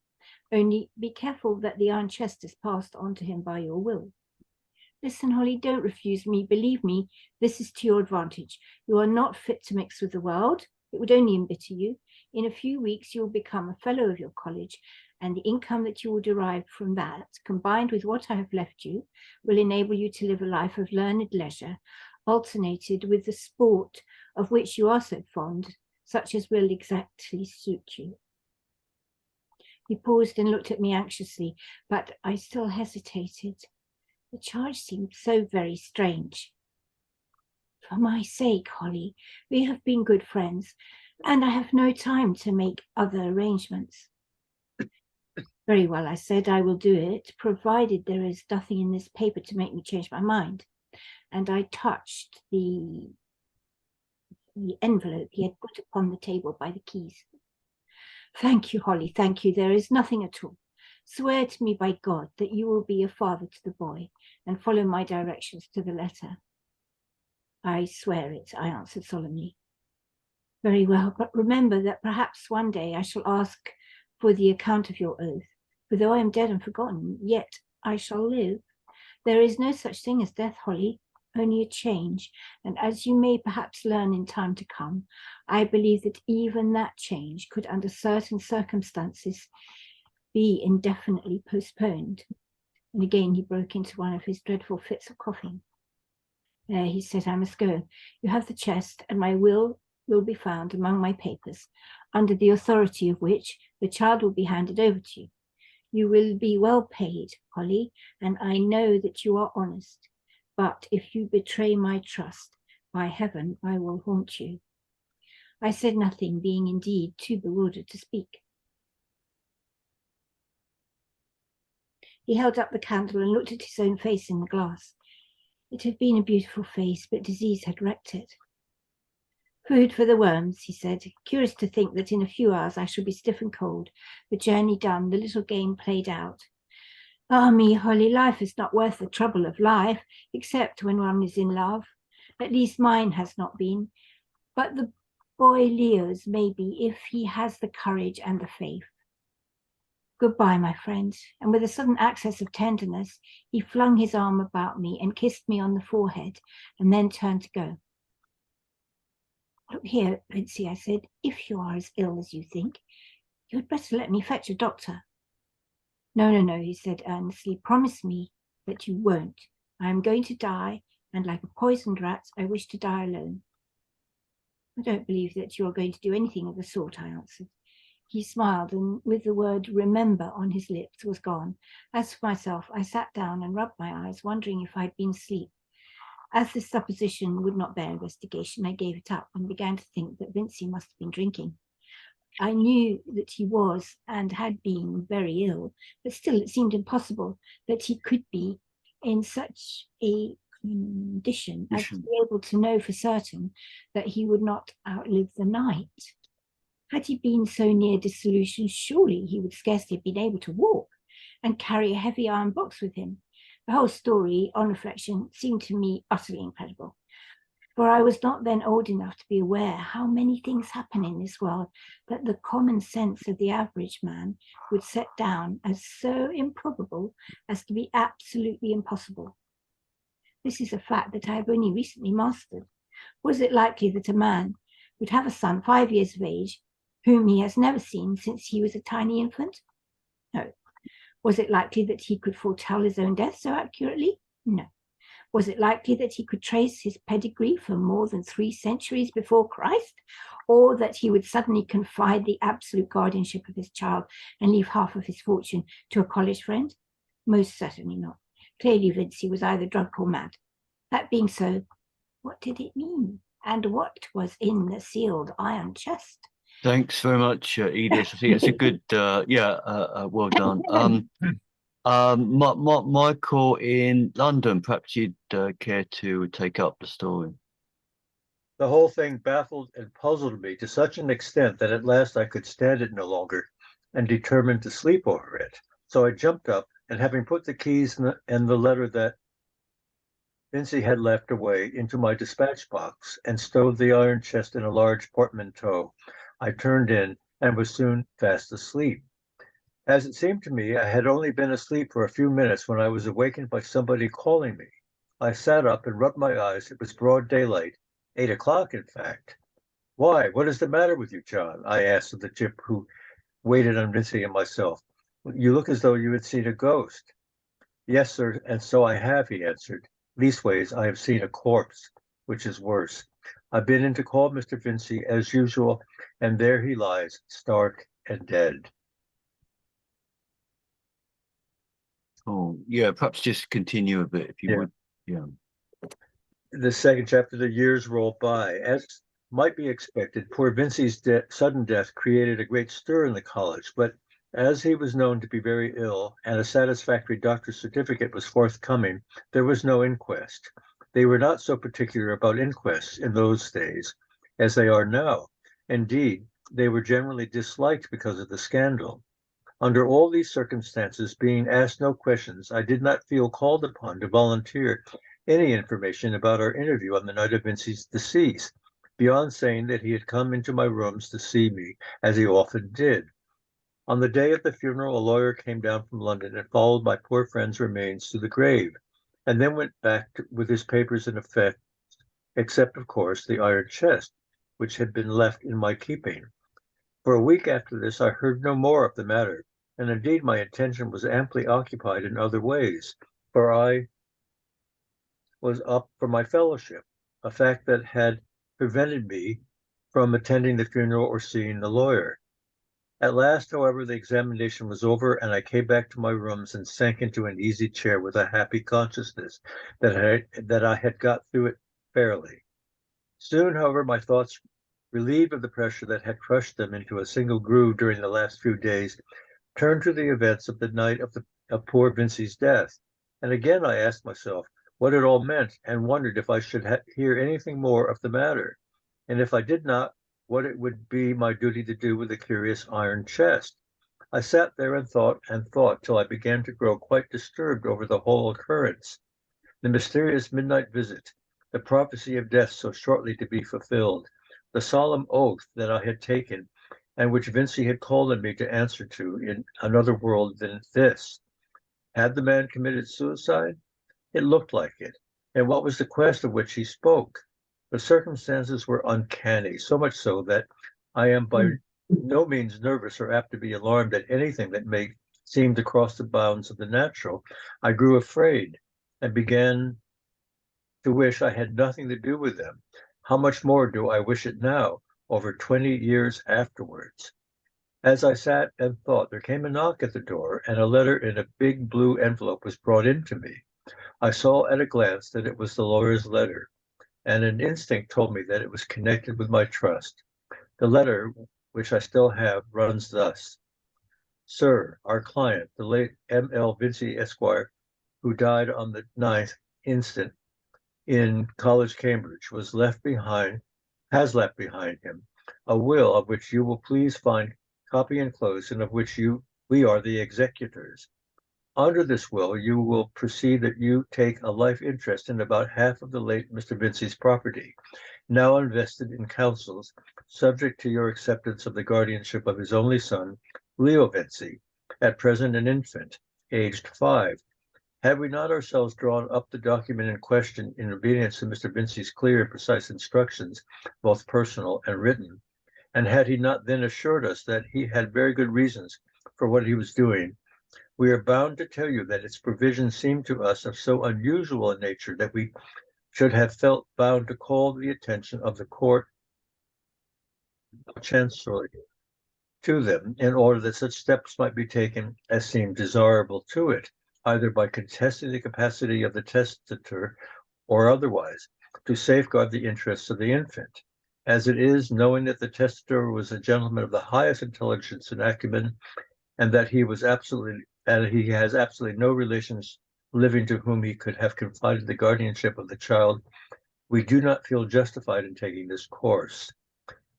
Only be careful that the iron chest is passed on to him by your will. Listen, Holly, don't refuse me. Believe me, this is to your advantage. You are not fit to mix with the world. It would only embitter you. In a few weeks, you will become a fellow of your college, and the income that you will derive from that, combined with what I have left you, will enable you to live a life of learned leisure, alternated with the sport of which you are so fond, such as will exactly suit you. He paused and looked at me anxiously, but I still hesitated. The charge seemed so very strange. For my sake, Holly, we have been good friends, and I have no time to make other arrangements. Very well, I said, I will do it, provided there is nothing in this paper to make me change my mind. And I touched the envelope he had put upon the table by the keys. Thank you, Holly, thank you. There is nothing at all. Swear to me by God that you will be a father to the boy and follow my directions to the letter. I swear it, I answered solemnly. Very well, but remember that perhaps one day I shall ask for the account of your oath, for though I am dead and forgotten, yet I shall live. There is no such thing as death, Holly, only a change, and as you may perhaps learn in time to come, I believe that even that change could, under certain circumstances, be indefinitely postponed. And again he broke into one of his dreadful fits of coughing. There, he said, I must go. You have the chest, and my will be found among my papers, under the authority of which the child will be handed over to you. You will be well paid, Holly, and I know that you are honest. But if you betray my trust, by heaven, I will haunt you. I said nothing, being indeed too bewildered to speak. He held up the candle and looked at his own face in the glass. It had been a beautiful face, but disease had wrecked it. Food for the worms, he said. Curious to think that in a few hours I shall be stiff and cold, the journey done, the little game played out. Ah, me, Holly, life is not worth the trouble of life, except when one is in love. At least mine has not been. But the boy Leo's may be, if he has the courage and the faith. Goodbye, my friend. And with a sudden access of tenderness, he flung his arm about me and kissed me on the forehead, and then turned to go. Look here, Vincy, I said, if you are as ill as you think, you had better let me fetch a doctor. No, he said earnestly. Promise me that you won't. I am going to die, and like a poisoned rat, I wish to die alone. I don't believe that you are going to do anything of the sort, I answered. He smiled, and with the word remember on his lips, was gone. As for myself, I sat down and rubbed my eyes, wondering if I'd been asleep. As this supposition would not bear investigation, I gave it up and began to think that Vincy must have been drinking. I knew that he was and had been very ill, but still it seemed impossible that he could be in such a condition as to be able to know for certain that he would not outlive the night. Had he been so near dissolution, surely he would scarcely have been able to walk and carry a heavy iron box with him. The whole story, on reflection, seemed to me utterly incredible, for I was not then old enough to be aware how many things happen in this world that the common sense of the average man would set down as so improbable as to be absolutely impossible. This is a fact that I have only recently mastered. Was it likely that a man would have a son 5 years of age whom he has never seen since he was a tiny infant? No. Was it likely that he could foretell his own death so accurately? No. Was it likely that he could trace his pedigree for more than 3 centuries before Christ? Or that he would suddenly confide the absolute guardianship of his child and leave half of his fortune to a college friend? Most certainly not. Clearly Vincy was either drunk or mad. That being so, what did it mean? and what was in the sealed iron chest? Thanks very much, Edith. I think it's a good, well done. Michael in London, perhaps you'd care to take up the story. The whole thing baffled and puzzled me to such an extent that at last I could stand it no longer and determined to sleep over it. So I jumped up and, having put the keys and the letter that Vincy had left away into my dispatch box and stowed the iron chest in a large portmanteau, I turned in and was soon fast asleep. As it seemed to me, I had only been asleep for a few minutes when I was awakened by somebody calling me. I sat up and rubbed my eyes. It was broad daylight, 8 o'clock, in fact. Why, what is the matter with you, John? I asked of the gyp who waited on Vincy and myself. You look as though you had seen a ghost. Yes, sir, and so I have, he answered. Leastways, I have seen a corpse, which is worse. I've been in to call Mr. Vincy as usual, and there he lies, stark and dead. Oh, yeah, perhaps just continue a bit if you would. Yeah. The second chapter, the years rolled by. As might be expected, poor Vincy's sudden death created a great stir in the college, but as he was known to be very ill and a satisfactory doctor's certificate was forthcoming, there was no inquest. They were not so particular about inquests in those days as they are now. Indeed, they were generally disliked because of the scandal. Under all these circumstances, being asked no questions, I did not feel called upon to volunteer any information about our interview on the night of Vincy's decease, beyond saying that he had come into my rooms to see me, as he often did. On the day of the funeral, a lawyer came down from London and followed my poor friend's remains to the grave, and then went back with his papers in effect, except, of course, the iron chest, which had been left in my keeping. For a week after this, I heard no more of the matter, and indeed my attention was amply occupied in other ways, for I was up for my fellowship, a fact that had prevented me from attending the funeral or seeing the lawyer. At last, however, the examination was over, and I came back to my rooms and sank into an easy chair with a happy consciousness that I had got through it fairly. Soon, however, my thoughts, relieved of the pressure that had crushed them into a single groove during the last few days, turned to the events of the night of poor Vincy's death. And again I asked myself what it all meant, and wondered if I should hear anything more of the matter, and if I did not, what it would be my duty to do with the curious iron chest. I sat there and thought till I began to grow quite disturbed over the whole occurrence. The mysterious midnight visit, the prophecy of death so shortly to be fulfilled, the solemn oath that I had taken, and which Vincy had called on me to answer to in another world than this. Had the man committed suicide? It looked like it. And what was the quest of which he spoke? The circumstances were uncanny, so much so that I am by no means nervous or apt to be alarmed at anything that may seem to cross the bounds of the natural. I grew afraid and began to wish I had nothing to do with them. How much more do I wish it now, over 20 years afterwards? As I sat and thought, there came a knock at the door, and a letter in a big blue envelope was brought in to me. I saw at a glance that it was the lawyer's letter, and an instinct told me that it was connected with my trust. The letter, which I still have, runs thus. Sir, our client, the late M.L. Vincy, Esquire, who died on the 9th instant in College, Cambridge, has left behind him a will of which you will please find copy enclosed, and of which we are the executors. Under this will, you will perceive that you take a life interest in about half of the late Mr. Vincy's property, now invested in councils, subject to your acceptance of the guardianship of his only son, Leo Vincy, at present an infant, aged 5. Had we not ourselves drawn up the document in question in obedience to Mr. Vincy's clear and precise instructions, both personal and written, and had he not then assured us that he had very good reasons for what he was doing, we are bound to tell you that its provisions seem to us of so unusual a nature that we should have felt bound to call the attention of the court of chancery to them, in order that such steps might be taken as seemed desirable to it, either by contesting the capacity of the testator or otherwise. to safeguard the interests of the infant. As it is, knowing that the testator was a gentleman of the highest intelligence and acumen, and that he has absolutely no relations living to whom he could have confided the guardianship of the child, we do not feel justified in taking this course.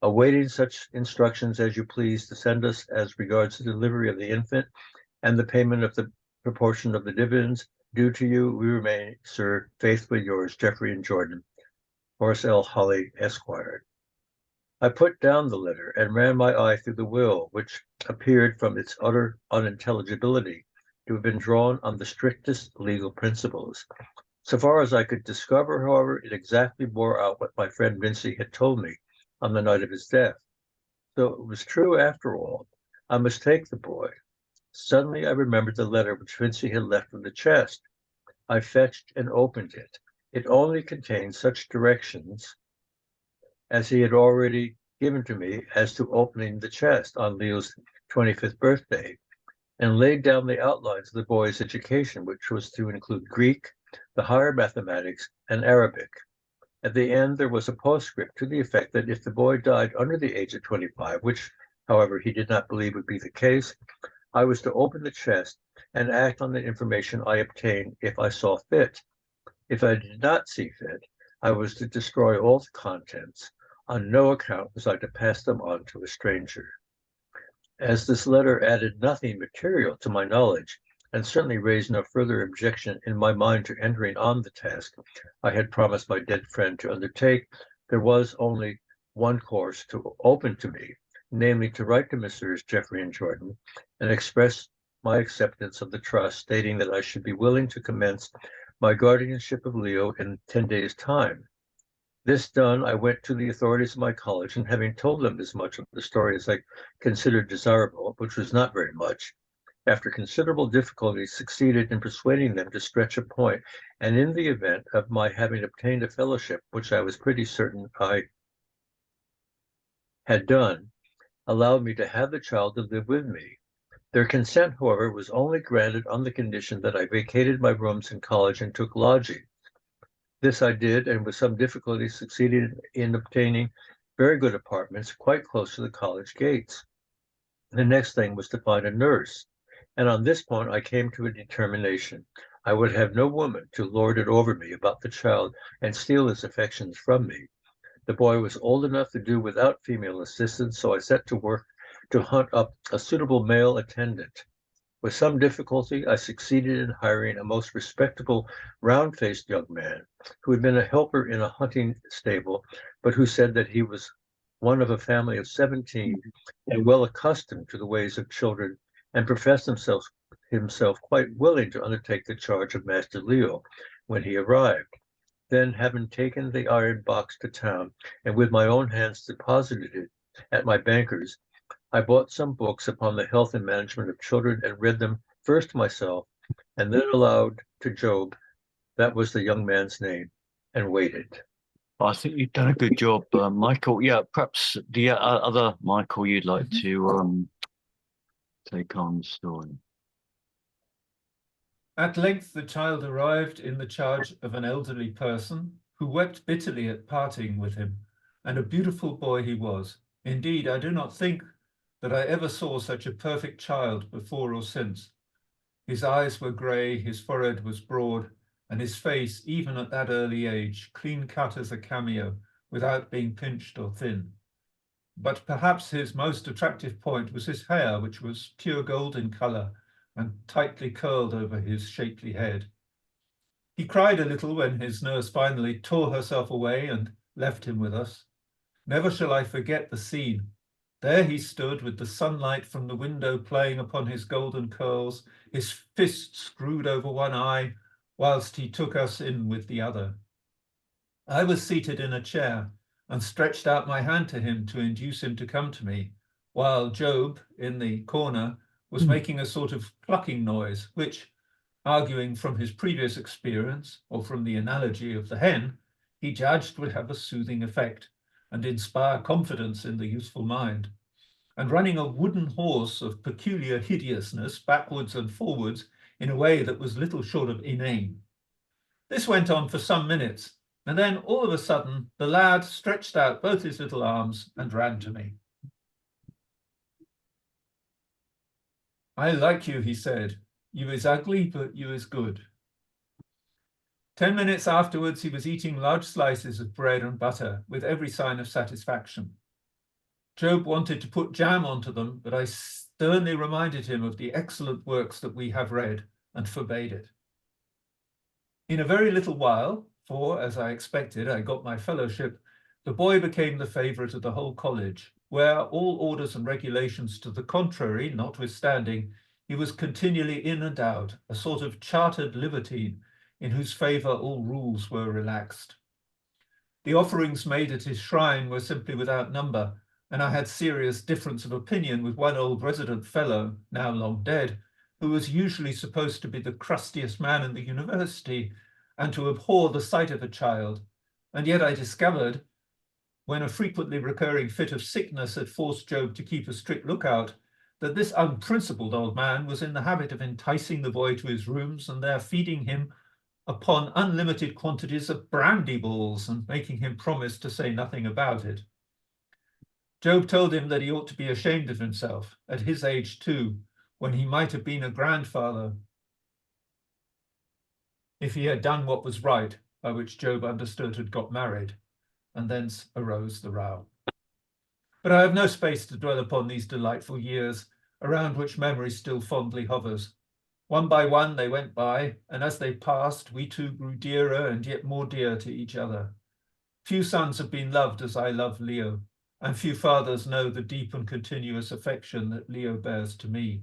Awaiting such instructions as you please to send us as regards the delivery of the infant and the payment of the proportion of the dividends due to you, we remain, sir, faithfully yours, Jeffrey and Jordan, Horace L. Holly, Esquire. I put down the letter and ran my eye through the will, which appeared from its utter unintelligibility to have been drawn on the strictest legal principles. So far as I could discover, however, it exactly bore out what my friend Vincey had told me on the night of his death. So it was true after all. I must take the boy. Suddenly I remembered the letter which Vincey had left in the chest. I fetched and opened it. It only contained such directions as he had already given to me as to opening the chest on Leo's 25th birthday, and laid down the outlines of the boy's education, which was to include Greek, the higher mathematics, and Arabic. At the end, there was a postscript to the effect that if the boy died under the age of 25, which, however, he did not believe would be the case, I was to open the chest and act on the information I obtained if I saw fit. If I did not see fit, I was to destroy all the contents. On no account was I to pass them on to a stranger. As this letter added nothing material to my knowledge, and certainly raised no further objection in my mind to entering on the task I had promised my dead friend to undertake, there was only one course open to me, namely to write to Messrs. Jeffrey and Jordan and express my acceptance of the trust, stating that I should be willing to commence my guardianship of Leo in 10 days' time. This done, I went to the authorities of my college, and having told them as much of the story as I considered desirable, which was not very much, after considerable difficulty succeeded in persuading them to stretch a point, and in the event of my having obtained a fellowship, which I was pretty certain I had done, allowed me to have the child to live with me. Their consent, however, was only granted on the condition that I vacated my rooms in college and took lodging. This I did, and with some difficulty succeeded in obtaining very good apartments quite close to the college gates. The next thing was to find a nurse, and on this point I came to a determination. I would have no woman to lord it over me about the child and steal his affections from me. The boy was old enough to do without female assistance, so I set to work to hunt up a suitable male attendant. With some difficulty, I succeeded in hiring a most respectable, round-faced young man who had been a helper in a hunting stable, but who said that he was one of a family of 17 and well accustomed to the ways of children, and professed himself quite willing to undertake the charge of Master Leo when he arrived. Then, having taken the iron box to town and with my own hands deposited it at my banker's, I bought some books upon the health and management of children and read them first myself and then aloud to Job, that was the young man's name, and waited. I think you've done a good job, Michael. Yeah, perhaps the other Michael you'd like to take on the story. At length the child arrived in the charge of an elderly person who wept bitterly at parting with him, and a beautiful boy he was. Indeed, I do not think that I ever saw such a perfect child before or since. His eyes were grey, his forehead was broad, and his face, even at that early age, clean cut as a cameo, without being pinched or thin. But perhaps his most attractive point was his hair, which was pure gold in colour and tightly curled over his shapely head. He cried a little when his nurse finally tore herself away and left him with us. Never shall I forget the scene. There he stood with the sunlight from the window playing upon his golden curls, his fist screwed over one eye, whilst he took us in with the other. I was seated in a chair and stretched out my hand to him to induce him to come to me, while Job, in the corner, was making a sort of clucking noise, which, arguing from his previous experience, or from the analogy of the hen, he judged would have a soothing effect and inspire confidence in the youthful mind. And running a wooden horse of peculiar hideousness backwards and forwards in a way that was little short of inane. This went on for some minutes, And then all of a sudden, the lad stretched out both his little arms and ran to me. "I like you," he said. "You is ugly, but you is good." 10 minutes afterwards, he was eating large slices of bread and butter with every sign of satisfaction. Job wanted to put jam onto them, but I sternly reminded him of the excellent works that we have read and forbade it. In a very little while, for, as I expected, I got my fellowship, the boy became the favourite of the whole college, where all orders and regulations to the contrary notwithstanding, he was continually in and out, a sort of chartered libertine, in whose favour all rules were relaxed. The offerings made at his shrine were simply without number, and I had serious difference of opinion with one old resident fellow, now long dead, who was usually supposed to be the crustiest man in the university and to abhor the sight of a child. And yet I discovered, when a frequently recurring fit of sickness had forced Job to keep a strict lookout, that this unprincipled old man was in the habit of enticing the boy to his rooms and there feeding him upon unlimited quantities of brandy balls and making him promise to say nothing about it. Job told him that he ought to be ashamed of himself, at his age too, when he might have been a grandfather, if he had done what was right, by which Job understood had got married, and thence arose the row. But I have no space to dwell upon these delightful years, around which memory still fondly hovers. One by one they went by, and as they passed, we two grew dearer and yet more dear to each other. Few sons have been loved as I love Leo, and few fathers know the deep and continuous affection that Leo bears to me.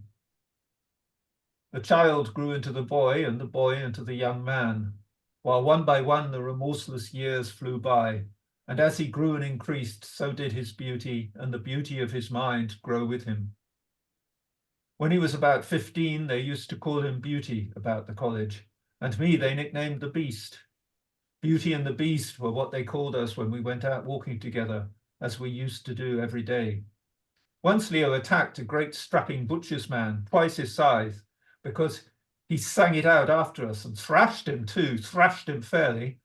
The child grew into the boy, and the boy into the young man, while one by one the remorseless years flew by, and as he grew and increased, so did his beauty, and the beauty of his mind grow with him. When he was about 15, they used to call him Beauty about the college, and me they nicknamed the Beast. Beauty and the Beast were what they called us when we went out walking together, as we used to do every day. Once Leo attacked a great strapping butcher's man, twice his size, because he sang it out after us and thrashed him too, thrashed him fairly.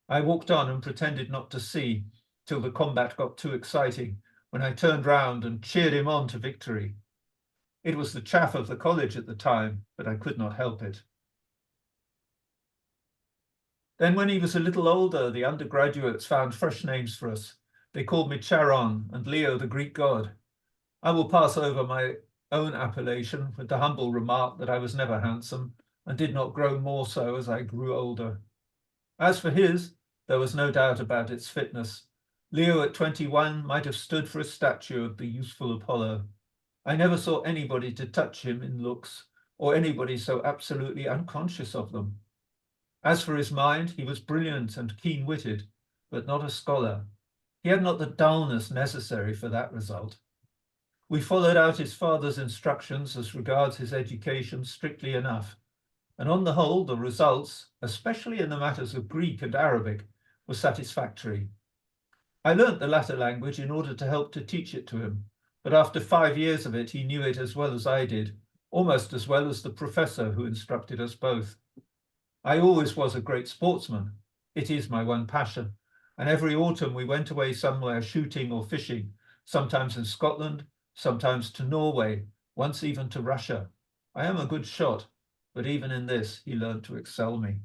I walked on and pretended not to see till the combat got too exciting, when I turned round and cheered him on to victory. It was the chaff of the college at the time, but I could not help it. Then when he was a little older, the undergraduates found fresh names for us. They called me Charon and Leo the Greek god. I will pass over my own appellation with the humble remark that I was never handsome and did not grow more so as I grew older. As for his, there was no doubt about its fitness. Leo at 21 might have stood for a statue of the youthful Apollo. I never saw anybody to touch him in looks, or anybody so absolutely unconscious of them. As for his mind, he was brilliant and keen-witted, but not a scholar. He had not the dullness necessary for that result. We followed out his father's instructions as regards his education strictly enough, and on the whole, the results, especially in the matters of Greek and Arabic, were satisfactory. I learnt the latter language in order to help to teach it to him, but after 5 years of it, he knew it as well as I did, almost as well as the professor who instructed us both. I always was a great sportsman. It is my one passion, and every autumn we went away somewhere shooting or fishing, sometimes in Scotland, sometimes to Norway, once even to Russia. I am a good shot, but even in this he learned to excel me.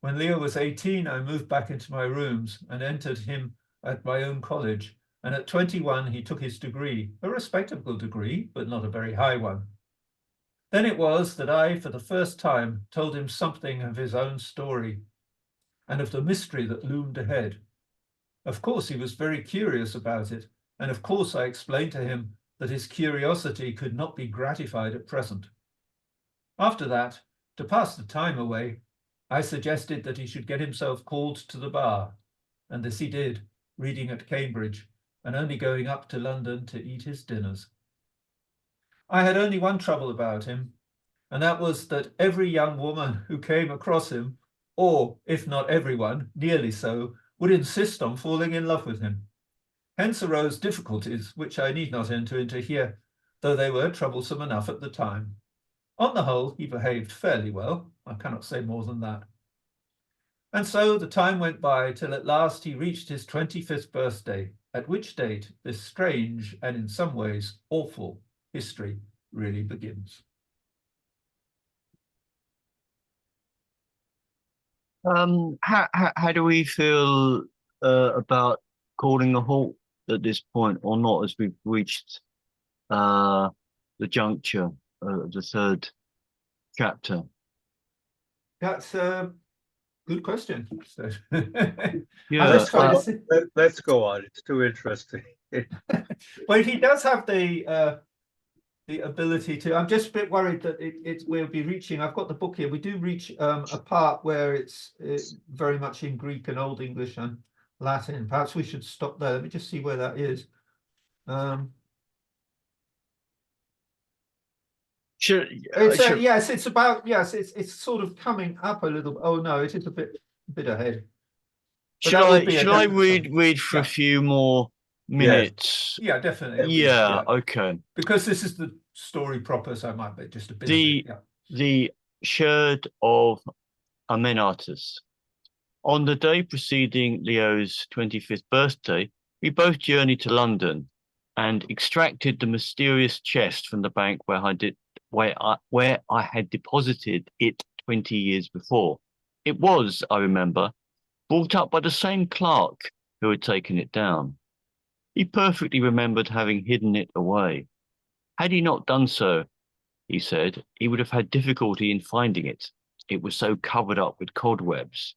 When Leo was 18, I moved back into my rooms and entered him at my own college, and at 21 he took his degree, a respectable degree, but not a very high one. Then it was that I, for the first time, told him something of his own story and of the mystery that loomed ahead. Of course, he was very curious about it, and of course I explained to him that his curiosity could not be gratified at present. After that, to pass the time away, I suggested that he should get himself called to the bar, and this he did, reading at Cambridge, and only going up to London to eat his dinners. I had only one trouble about him, and that was that every young woman who came across him, or if not everyone, nearly so, would insist on falling in love with him. Hence arose difficulties which I need not enter into here, though they were troublesome enough at the time. On the whole, he behaved fairly well. I cannot say more than that. And so the time went by till at last he reached his 25th birthday, at which date this strange and in some ways awful history really begins. How do we feel about calling a halt at this point or not, as we've reached the juncture of the third chapter? That's a good question. So, Yeah, let's try to see. Let's go on. It's too interesting. Well, he does have the ability to. I'm just a bit worried that we'll be reaching. I've got the book here. We do reach a part where it's very much in Greek and Old English and Latin. Perhaps we should stop there. Let me just see where that is. Yes, it's about it's sort of coming up a little. Oh no, it is a bit ahead. Should I read for a few more minutes? Yeah, definitely. Yeah, okay. Because this is the story proper, so I might be just a bit. The Sherd of Amenartus. On the day preceding Leo's 25th birthday, we both journeyed to London and extracted the mysterious chest from the bank where I had deposited it 20 years before. It was, I remember, brought up by the same clerk who had taken it down. He perfectly remembered having hidden it away. Had he not done so, he said, he would have had difficulty in finding it. It was so covered up with cobwebs.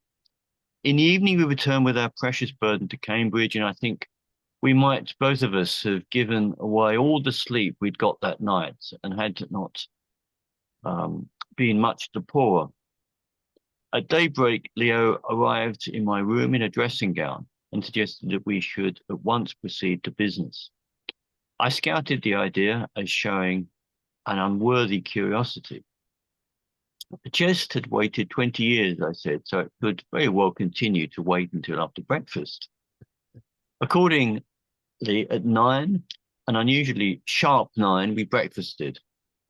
In the evening, we returned with our precious burden to Cambridge, and I think we might, both of us, have given away all the sleep we'd got that night and had not been much the poorer. At daybreak, Leo arrived in my room in a dressing gown and suggested that we should at once proceed to business. I scouted the idea as showing an unworthy curiosity. The chest had waited 20 years, I said, so it could very well continue to wait until after breakfast. Accordingly, at 9, an unusually sharp 9, we breakfasted,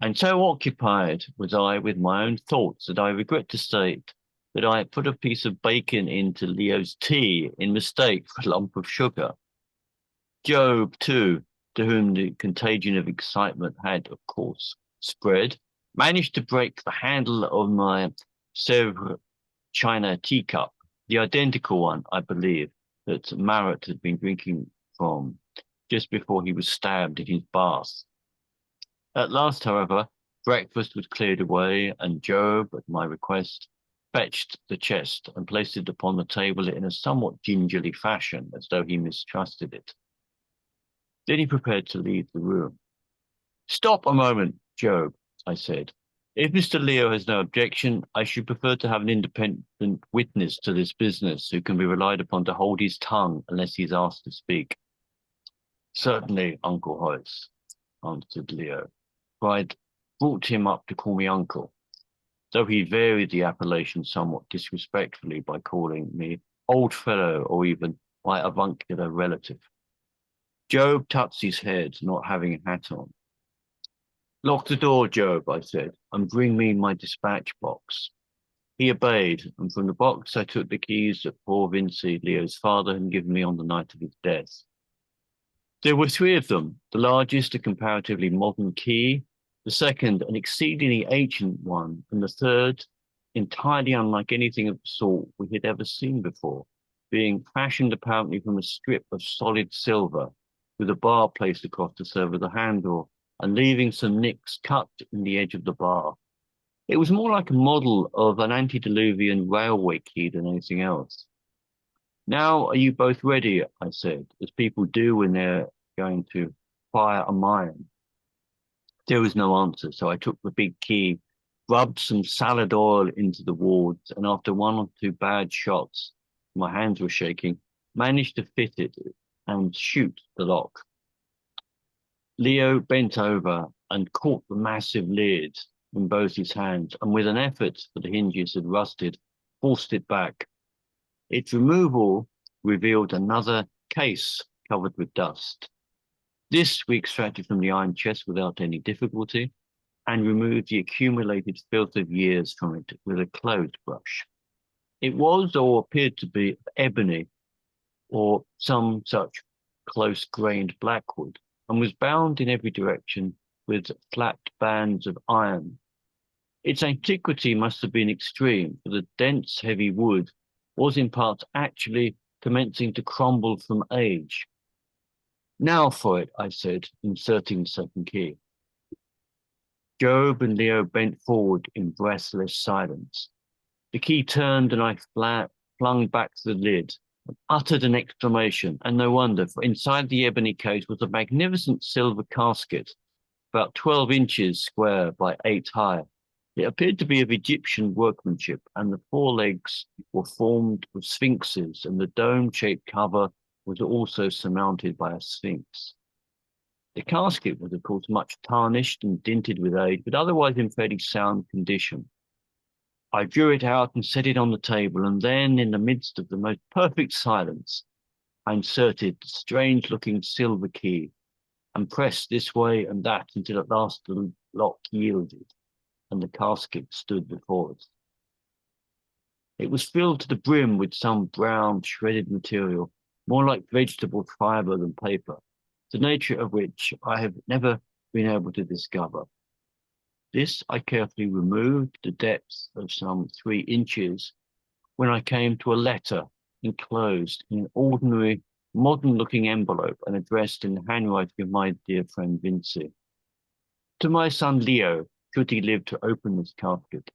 and so occupied was I with my own thoughts that I regret to state that I had put a piece of bacon into Leo's tea in mistake for a lump of sugar. Job, too, to whom the contagion of excitement had, of course, spread, managed to break the handle of my Sèvres china teacup, the identical one, I believe, that Marrot had been drinking from just before he was stabbed in his bath. At last, however, breakfast was cleared away, and Job, at my request, fetched the chest and placed it upon the table in a somewhat gingerly fashion, as though he mistrusted it. Then he prepared to leave the room. "Stop a moment, Job," I said. "If Mr. Leo has no objection, I should prefer to have an independent witness to this business who can be relied upon to hold his tongue unless he is asked to speak." "Certainly, Uncle Horace," answered Leo, for I'd brought him up to call me uncle, though he varied the appellation somewhat disrespectfully by calling me old fellow or even my avuncular relative. Job touched his head, not having a hat on. "Lock the door, Job," I said, "and bring me my dispatch box." He obeyed, and from the box I took the keys that poor Vincy, Leo's father, had given me on the night of his death. There were 3 of them, the largest a comparatively modern key, the second an exceedingly ancient one, and the third entirely unlike anything of the sort we had ever seen before, being fashioned apparently from a strip of solid silver, with a bar placed across to serve as a handle, and leaving some nicks cut in the edge of the bar. It was more like a model of an antediluvian railway key than anything else. "Now are you both ready?" I said, as people do when they're going to fire a mine. There was no answer, so I took the big key, rubbed some salad oil into the wards, and after 1 or 2 bad shots, my hands were shaking, managed to fit it and shoot the lock. Leo bent over and caught the massive lid in both his hands, and with an effort, for the hinges had rusted, forced it back. Its removal revealed another case covered with dust. This we extracted from the iron chest without any difficulty, and removed the accumulated filth of years from it with a clothes brush. It was or appeared to be ebony or some such close-grained blackwood, and was bound in every direction with flat bands of iron. Its antiquity must have been extreme, for the dense, heavy wood was in parts actually commencing to crumble from age. Now for it, I said, inserting the second key. Job and Leo bent forward in breathless silence. The key turned and I flung back the lid and uttered an exclamation, and no wonder, for inside the ebony case was a magnificent silver casket, about 12 inches square by 8 high. It appeared to be of Egyptian workmanship, and the forelegs were formed of sphinxes, and the dome-shaped cover was also surmounted by a sphinx. The casket was, of course, much tarnished and dinted with age, but otherwise in fairly sound condition. I drew it out and set it on the table, and then, in the midst of the most perfect silence, I inserted the strange-looking silver key and pressed this way and that until at last the lock yielded and the casket stood before us. It was filled to the brim with some brown shredded material, more like vegetable fiber than paper, the nature of which I have never been able to discover. This I carefully removed the depth of some 3 inches when I came to a letter enclosed in an ordinary modern-looking envelope and addressed in the handwriting of my dear friend Vinci. To my son Leo, should he live to open this casket.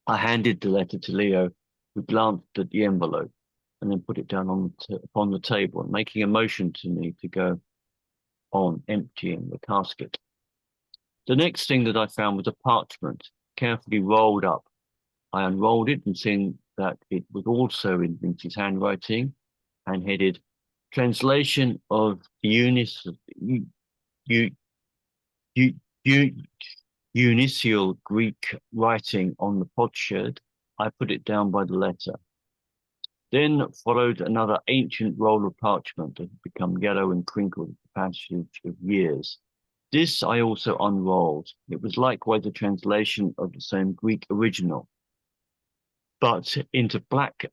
I handed the letter to Leo, who glanced at the envelope and then put it down upon the table, making a motion to me to go on emptying the casket. The next thing that I found was a parchment, carefully rolled up. I unrolled it and seeing that it was also in Vinci's handwriting and headed Translation of Unicial Greek writing on the potsherd, I put it down by the letter. Then followed another ancient roll of parchment that had become yellow and crinkled with the passage of years. This I also unrolled. It was likewise a translation of the same Greek original, but into black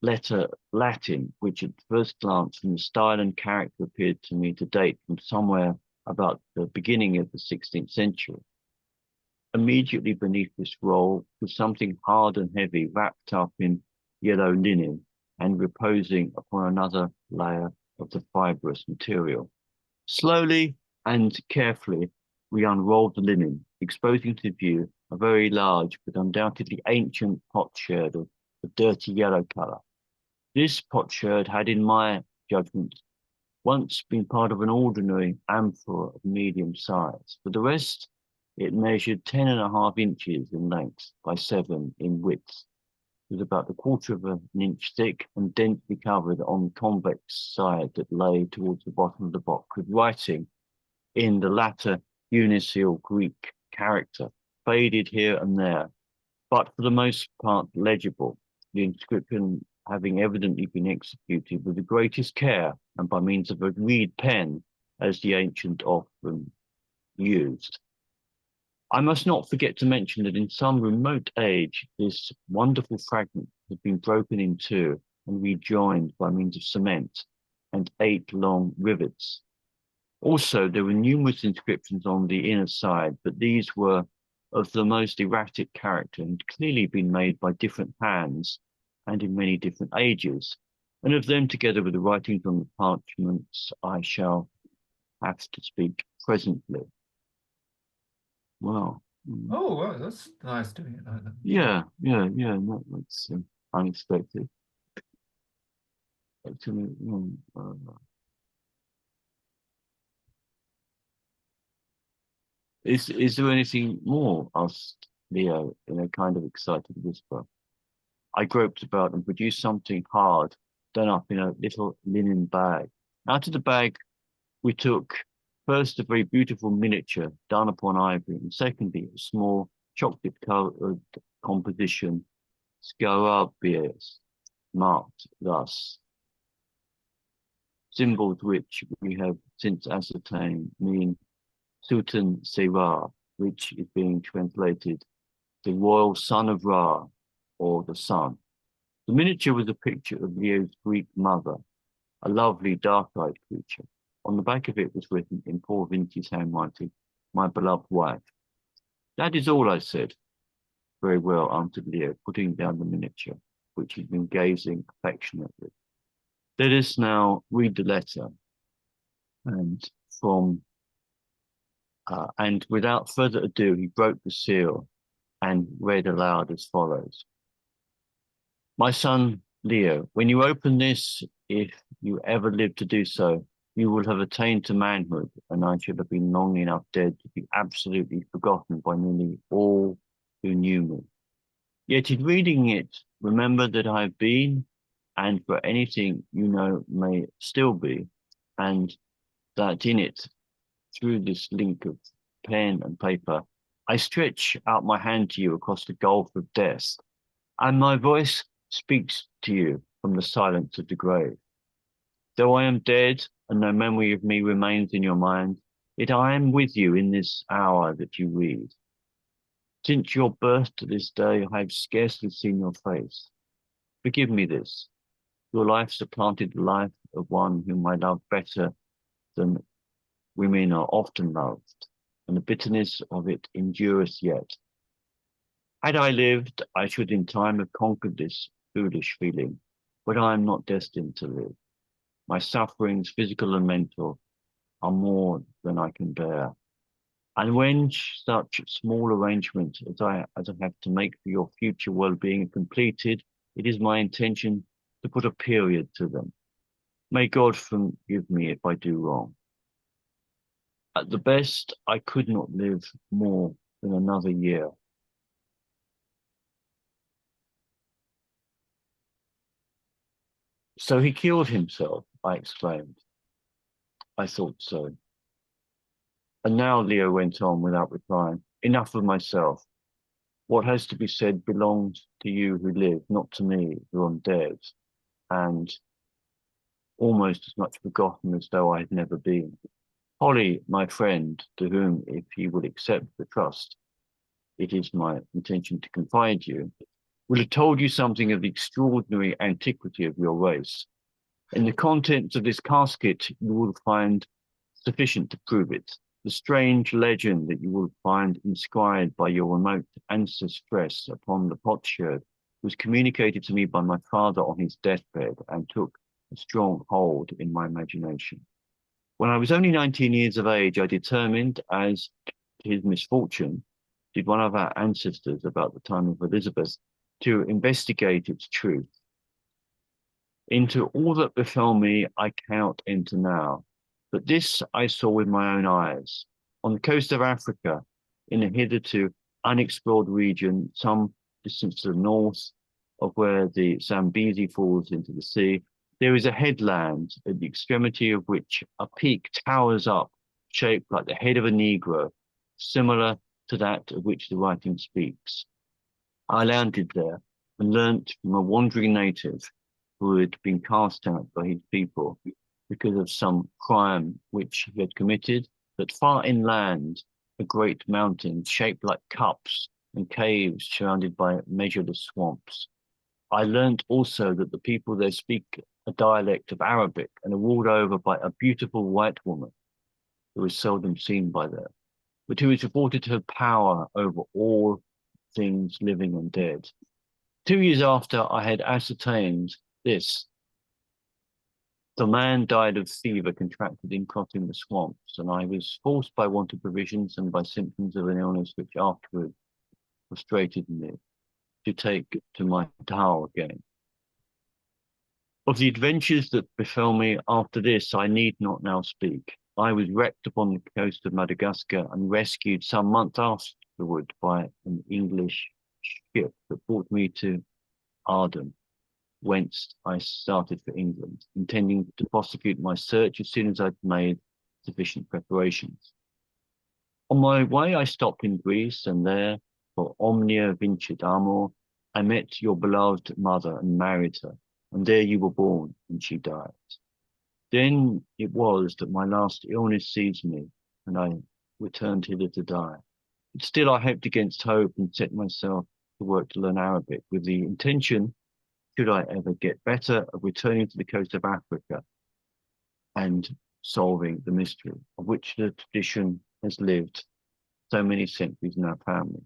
letter Latin, which at first glance from the style and character appeared to me to date from somewhere about the beginning of the 16th century. Immediately beneath this roll was something hard and heavy wrapped up in yellow linen and reposing upon another layer of the fibrous material. Slowly and carefully, we unrolled the linen, exposing to view a very large but undoubtedly ancient potsherd of a dirty yellow color. This potsherd had, in my judgment, once been part of an ordinary amphora of medium size. For the rest, it measured 10.5 inches in length by 7 in width. It was about 1/4 of an inch thick and densely covered on the convex side that lay towards the bottom of the box, with writing in the latter Unicial Greek character, faded here and there, but for the most part legible, the inscription having evidently been executed with the greatest care and by means of a reed pen, as the ancient often used. I must not forget to mention that in some remote age, this wonderful fragment had been broken in two and rejoined by means of cement and 8 long rivets. Also, there were numerous inscriptions on the inner side, but these were of the most erratic character and clearly been made by different hands and in many different ages. And of them, together with the writings on the parchments, I shall have to speak presently. Wow. Oh, well, that's nice doing it like that. Yeah. That's unexpected. Actually, is there anything more? Asked Leo in a kind of excited whisper. I groped about and produced something hard, done up in a little linen bag. Out of the bag, we took first a very beautiful miniature done upon ivory, and secondly, a small chocolate-colored composition, scarabaeus, marked thus. Symbols which we have since ascertained mean Sultan Sera, which is being translated the royal son of Ra, or the sun. The miniature was a picture of Leo's Greek mother, a lovely dark-eyed creature. On the back of it was written in poor Vinci's handwriting, "My beloved wife." "That is all," I said. "Very well," answered Leo, putting down the miniature, which he'd been gazing affectionately. "Let us now read the letter." And without further ado, he broke the seal and read aloud as follows. "My son Leo, when you open this, if you ever live to do so, you will have attained to manhood, and I should have been long enough dead to be absolutely forgotten by nearly all who knew me. Yet in reading it, remember that I have been, and for anything you know may still be, and that in it, through this link of pen and paper, I stretch out my hand to you across the gulf of death, and my voice speaks to you from the silence of the grave. Though I am dead and no memory of me remains in your mind, yet I am with you in this hour that you read. Since your birth to this day, I have scarcely seen your face. Forgive me this. Your life supplanted the life of one whom I love better than women are often loved, and the bitterness of it endureth yet. Had I lived, I should in time have conquered this foolish feeling, but I am not destined to live. My sufferings, physical and mental, are more than I can bear. And when such small arrangements as I have to make for your future well-being are completed, it is my intention to put a period to them. May God forgive me if I do wrong. At the best, I could not live more than another year. So he killed himself, I exclaimed. I thought so. And now, Leo went on without replying, enough of myself. What has to be said belongs to you who live, not to me who am dead, and almost as much forgotten as though I had never been. Holly, my friend, to whom, if he would accept the trust, it is my intention to confide you, will have told you something of the extraordinary antiquity of your race. In the contents of this casket, you will find sufficient to prove it. The strange legend that you will find inscribed by your remote ancestress upon the potsherd was communicated to me by my father on his deathbed and took a strong hold in my imagination. When I was only 19 years of age, I determined, as to his misfortune, did one of our ancestors about the time of Elizabeth, to investigate its truth. Into all that befell me, I cannot enter now, but this I saw with my own eyes. On the coast of Africa, in a hitherto unexplored region, some distance to the north of where the Zambezi falls into the sea, there is a headland at the extremity of which a peak towers up, shaped like the head of a Negro, similar to that of which the writing speaks. I landed there and learnt from a wandering native who had been cast out by his people because of some crime which he had committed, that far inland, a great mountain shaped like cups and caves surrounded by measureless swamps. I learnt also that the people there speak a dialect of Arabic and are ruled over by a beautiful white woman who is seldom seen by them, but who is reported to have power over all things living and dead. 2 years after I had ascertained this, the man died of fever contracted in crossing the swamps, and I was forced by want of provisions and by symptoms of an illness which afterward frustrated me to take to my dhow again. Of the adventures that befell me after this, I need not now speak. I was wrecked upon the coast of Madagascar and rescued some months afterward by an English ship that brought me to Arden, whence I started for England, intending to prosecute my search as soon as I'd made sufficient preparations. On my way, I stopped in Greece, and there, for omnia vincit amor, I met your beloved mother and married her, and there you were born, and she died. Then it was that my last illness seized me, and I returned hither to die. But still I hoped against hope and set myself to work to learn Arabic with the intention, should I ever get better, of returning to the coast of Africa and solving the mystery of which the tradition has lived so many centuries in our family.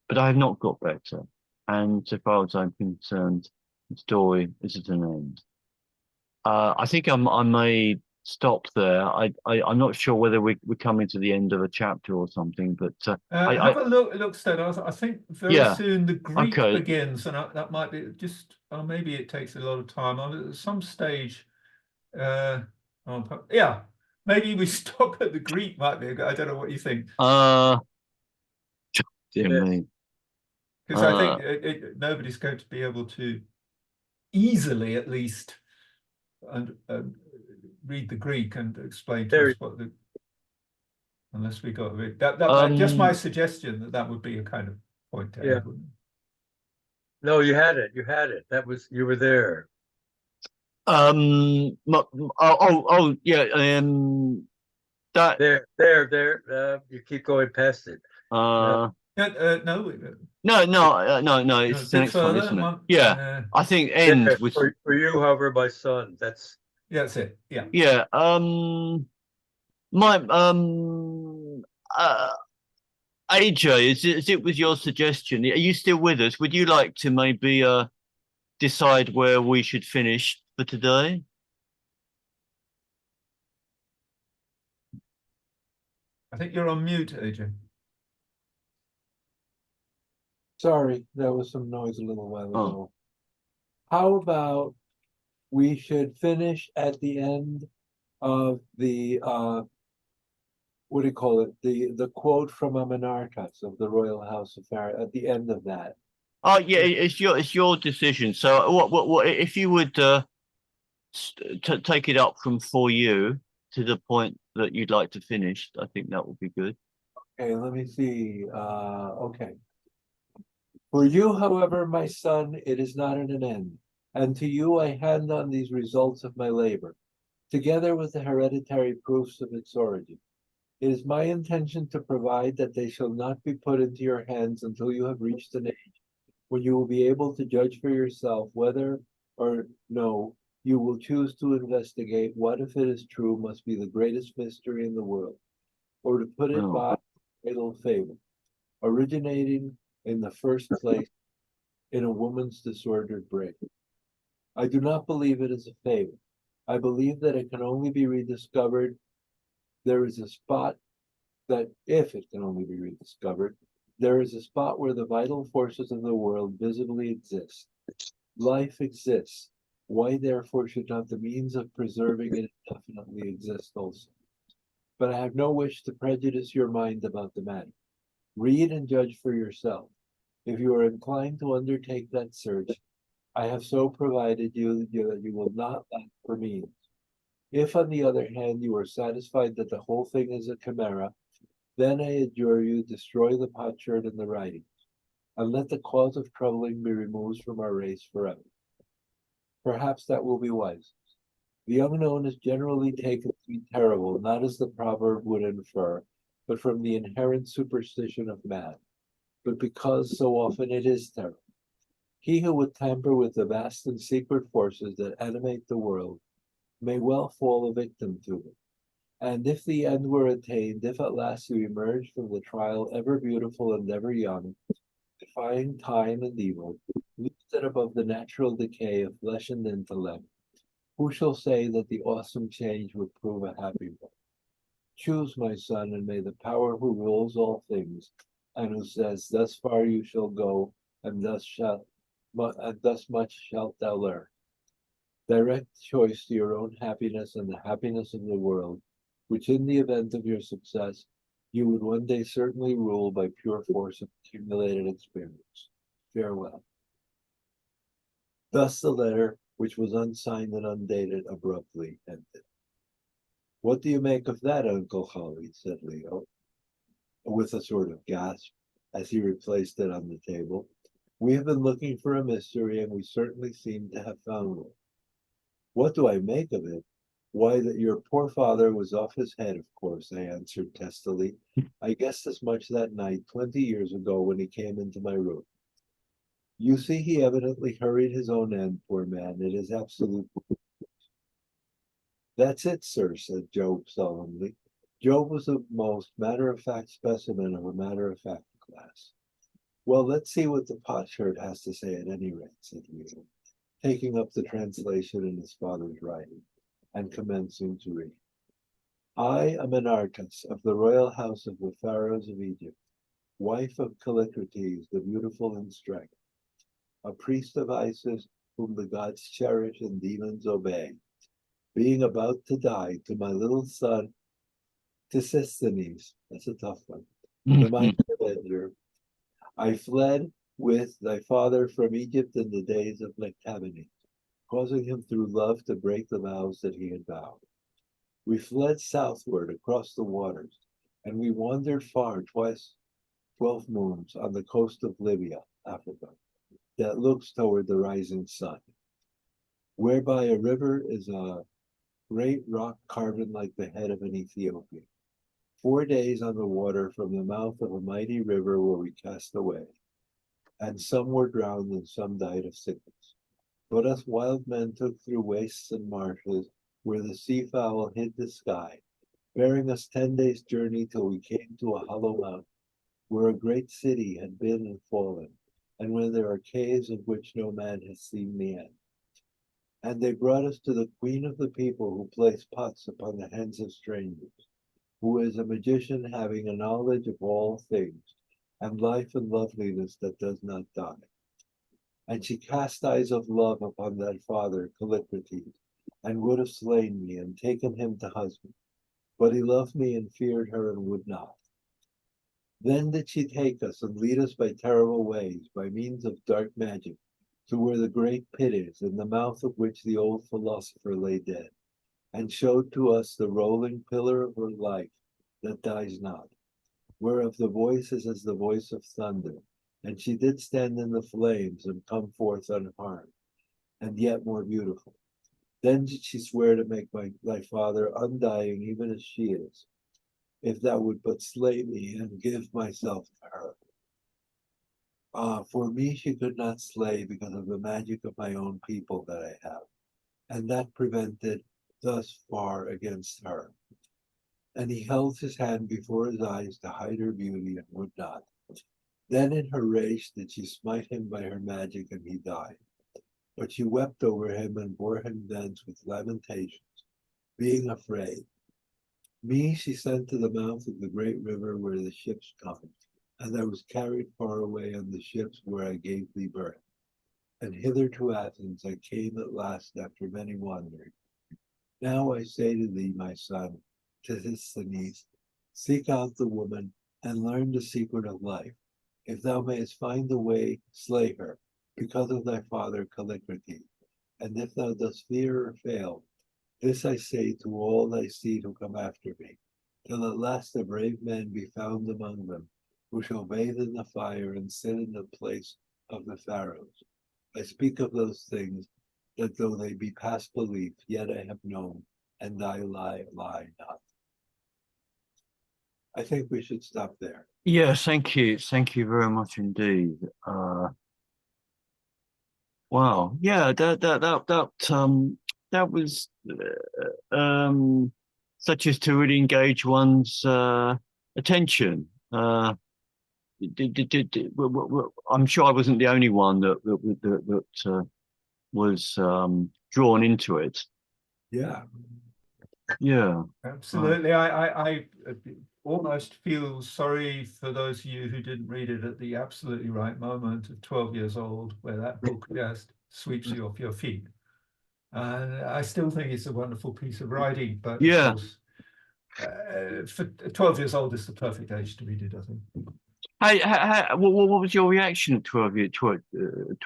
But I have not got better, and so far as I'm concerned, the story is at an end. I think I may stop there. I'm not sure whether we're coming to the end of a chapter or something, but have a look, Stan. I think very Yeah, soon the Greek okay. begins, and that might be just, maybe it takes a lot of time. At some stage, yeah, maybe we stop at the Greek. Might be. I don't know what you think, Dear Yeah. me. because I think nobody's going to be able to easily, at least, and read the Greek and explain to There- us what the. Unless we got that just my suggestion that would be a kind of point to Yeah. end, wouldn't it? No, you had it. You had it. You were there. Yeah. That. There. You keep going past it. No, No. It's a the bit next one, further, isn't it? one, Yeah. I think end Yeah, was. for you, however, my son. That's yeah, that's it. Yeah. Yeah. My AJ, is it with your suggestion? Are you still with us? Would you like to maybe decide where we should finish for today? I think you're on mute, AJ. Sorry, there was some noise a little while Oh. ago. How about we should finish at the end of the what do you call it? The quote from Amanarchus of the Royal House of Pharaoh at the end of that. Oh yeah, it's your decision. So what if you would take it up from for you to the point that you'd like to finish? I think that would be good. Okay, let me see. Okay. For you, however, my son, it is not at an end, and to you I hand on these results of my labor, together with the hereditary proofs of its origin. It is my intention to provide that they shall not be put into your hands until you have reached an age when you will be able to judge for yourself whether or no you will choose to investigate what, if it is true, must be the greatest mystery in the world, or to put it Oh. by fatal fable, originating in the first place in a woman's disordered brain. I do not believe it is a fable. I believe that it can only be rediscovered. There is a spot that, if it can only be rediscovered, there is a spot where the vital forces of the world visibly exist. Life exists. Why, therefore, should not the means of preserving it indefinitely exist also? But I have no wish to prejudice your mind about the matter. Read and judge for yourself. If you are inclined to undertake that search, I have so provided you that you will not lack for means. If, on the other hand, you are satisfied that the whole thing is a chimera, then I adjure you, destroy the potsherd and the writings, and let the cause of troubling be removed from our race forever. Perhaps that will be wise. The unknown is generally taken to be terrible, not as the proverb would infer, but from the inherent superstition of man, but because so often it is terrible. He who would tamper with the vast and secret forces that animate the world may well fall a victim to it. And if the end were attained, if at last you emerge from the trial ever beautiful and ever young, defying time and evil, lifted above the natural decay of flesh and intellect, who shall say that the awesome change would prove a happy one? Choose, my son, and may the power who rules all things, and who says, "Thus far you shall go, and thus much shalt thou learn," direct choice to your own happiness and the happiness of the world, which in the event of your success, you would one day certainly rule by pure force of accumulated experience. Farewell. Thus the letter, which was unsigned and undated, abruptly ended. What do you make of that, Uncle Holly? Said Leo, with a sort of gasp, as he replaced it on the table. We have been looking for a mystery, and we certainly seem to have found one. What do I make of it? Why, that your poor father was off his head, of course, I answered testily. I guessed as much that night 20 years ago when he came into my room. You see, he evidently hurried his own end, poor man. It is absolute. That's it, sir, said Job solemnly. Job was a most matter-of-fact specimen of a matter-of-fact class. Well, let's see what the potsherd has to say at any rate, said Leo, taking up the translation in his father's writing and commencing to read. I am an artist of the royal house of the pharaohs of Egypt, wife of Callicrates, the beautiful in strength, a priest of Isis, whom the gods cherish and demons obey. Being about to die to my little son, Tisisthenes, that's a tough one, the mighty avenger, I fled with thy father from Egypt in the days of Lectabanes, causing him through love to break the vows that he had vowed. We fled southward across the waters, and we wandered far, twice 12 moons, on the coast of Libya, Africa, that looks toward the rising sun, whereby a river is a great rock carven like the head of an Ethiopian. 4 days on the water from the mouth of a mighty river were we cast away, and some were drowned and some died of sickness. But us wild men took through wastes and marshes, where the seafowl hid the sky, bearing us 10 days' journey till we came to a hollow mountain, where a great city had been and fallen, and where there are caves of which no man has seen the end. And they brought us to the queen of the people, who placed pots upon the heads of strangers, who is a magician having a knowledge of all things, and life and loveliness that does not die. And she cast eyes of love upon that father, Callicrates, and would have slain me and taken him to husband. But he loved me and feared her and would not. Then did she take us and lead us by terrible ways, by means of dark magic, to where the great pit is, in the mouth of which the old philosopher lay dead, and showed to us the rolling pillar of her life that dies not, whereof the voice is as the voice of thunder, and she did stand in the flames and come forth unharmed, and yet more beautiful. Then did she swear to make thy father undying even as she is, if thou would but slay me and give myself to her. For me she could not slay because of the magic of my own people that I have, and that prevented thus far against her. And he held his hand before his eyes to hide her beauty and would not. Then in her rage did she smite him by her magic, and he died. But she wept over him and bore him thence with lamentations, being afraid. Me she sent to the mouth of the great river where the ships come, and I was carried far away on the ships where I gave thee birth. And hither to Athens I came at last after many wandering. Now I say to thee, my son, Tisisthenes, seek out the woman and learn the secret of life. If thou mayest find the way, slay her, because of thy father Callicrates. And if thou dost fear or fail, this I say to all thy seed who come after me, till at last a brave man be found among them, who shall bathe in the fire and sit in the place of the pharaohs. I speak of those things that though they be past belief, yet I have known, and I lie not. I think we should stop there. Yeah, thank you very much indeed. Wow, yeah, that was such as to really engage one's attention. I'm sure I wasn't the only one that was drawn into it. Yeah. Yeah, Absolutely. I almost feel sorry for those of you who didn't read it at the absolutely right moment of 12 years old, where that book just sweeps you off your feet. And I still think it's a wonderful piece of writing, but Yeah. of course, for 12 years old is the perfect age to read it, I think. What was your reaction at 12? 12?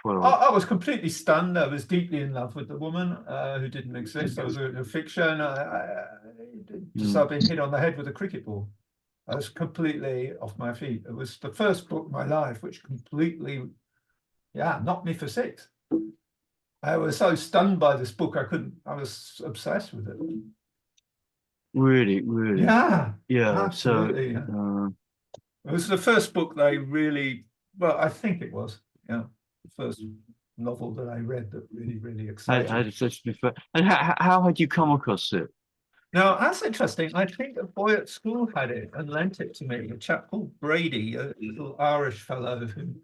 I was completely stunned. I was deeply in love with the woman who didn't exist. I was a fiction. Just I've been hit on the head with a cricket ball. I was completely off my feet. It was the first book in my life which completely, knocked me for six. I was so stunned by this book, I was obsessed with it. Really? Yeah, Absolutely. it was the first book they really, well, I think it was, yeah. first novel that I read that really How excited me. did such prefer? And how had you come across it? Now, that's interesting. I think a boy at school had it and lent it to me, a chap called Brady, a little Irish fellow who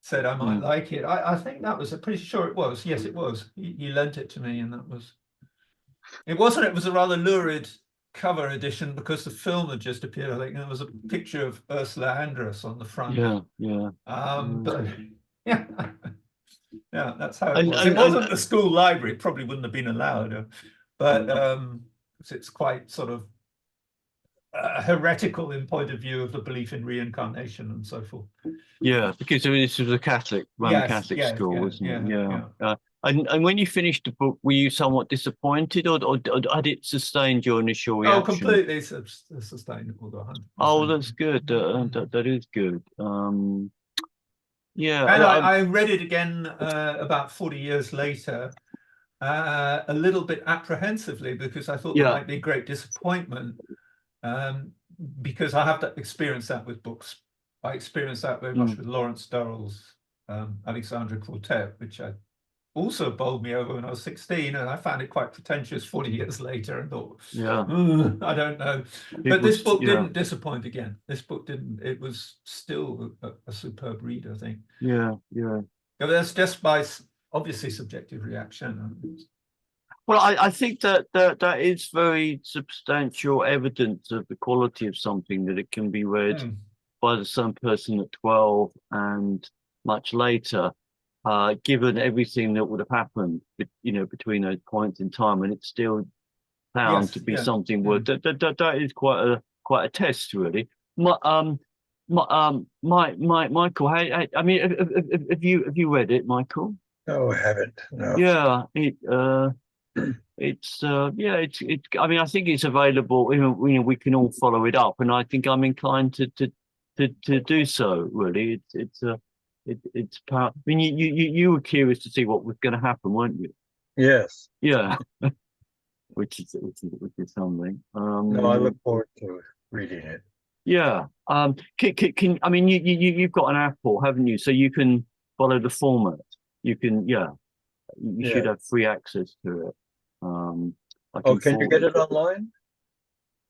said I might like it. I think that was, I'm pretty sure it was. Yes, it was. He lent it to me, and that was, it wasn't, it was a rather lurid cover edition because the film had just appeared. I think there was a picture of Ursula Andress on the front. Yeah. But yeah, yeah, that's how it And- was. and- It wasn't the school library, it probably wouldn't have been allowed, but it's quite sort of heretical in point of view of the belief in reincarnation and so forth. Yeah, because I mean, this was a Roman Yes, Catholic yeah, school, yeah, wasn't it? yeah. And when you finished the book, were you somewhat disappointed, or had it sustained your initial reaction? Oh, completely sustainable. 100%. Oh, that's good. That is good. Yeah, And I read it again about 40 years later, a little bit apprehensively, because I thought there might be a great disappointment, because I have experienced that with books. I experienced that very much with Lawrence Durrell's Alexandra Quartet, which I also bowled me over when I was 16, and I found it quite pretentious 40 years later and thought, I don't know. But this book didn't disappoint again. This book didn't. It was still a superb read, I think. Yeah. But that's just by obviously subjective reaction. Well, I think that is very substantial evidence of the quality of something, that it can be read by the same person at 12 and much later, given everything that would have happened, between those points in time, and it's still found to be something worth. That is quite a test, really. Michael, I mean, have you read it, Michael? No, I haven't. No. Yeah, it's I mean, I think it's available. We can all follow it up, and I think I'm inclined to do so. Really, it's part. I mean, you were curious to see what was going to happen, weren't you? Yes. Yeah, which is something. No, I look forward to reading it. Yeah. Can I mean, you've got an Apple, haven't you? So you can follow the format. You can, you should have free access to it. Can you get it online?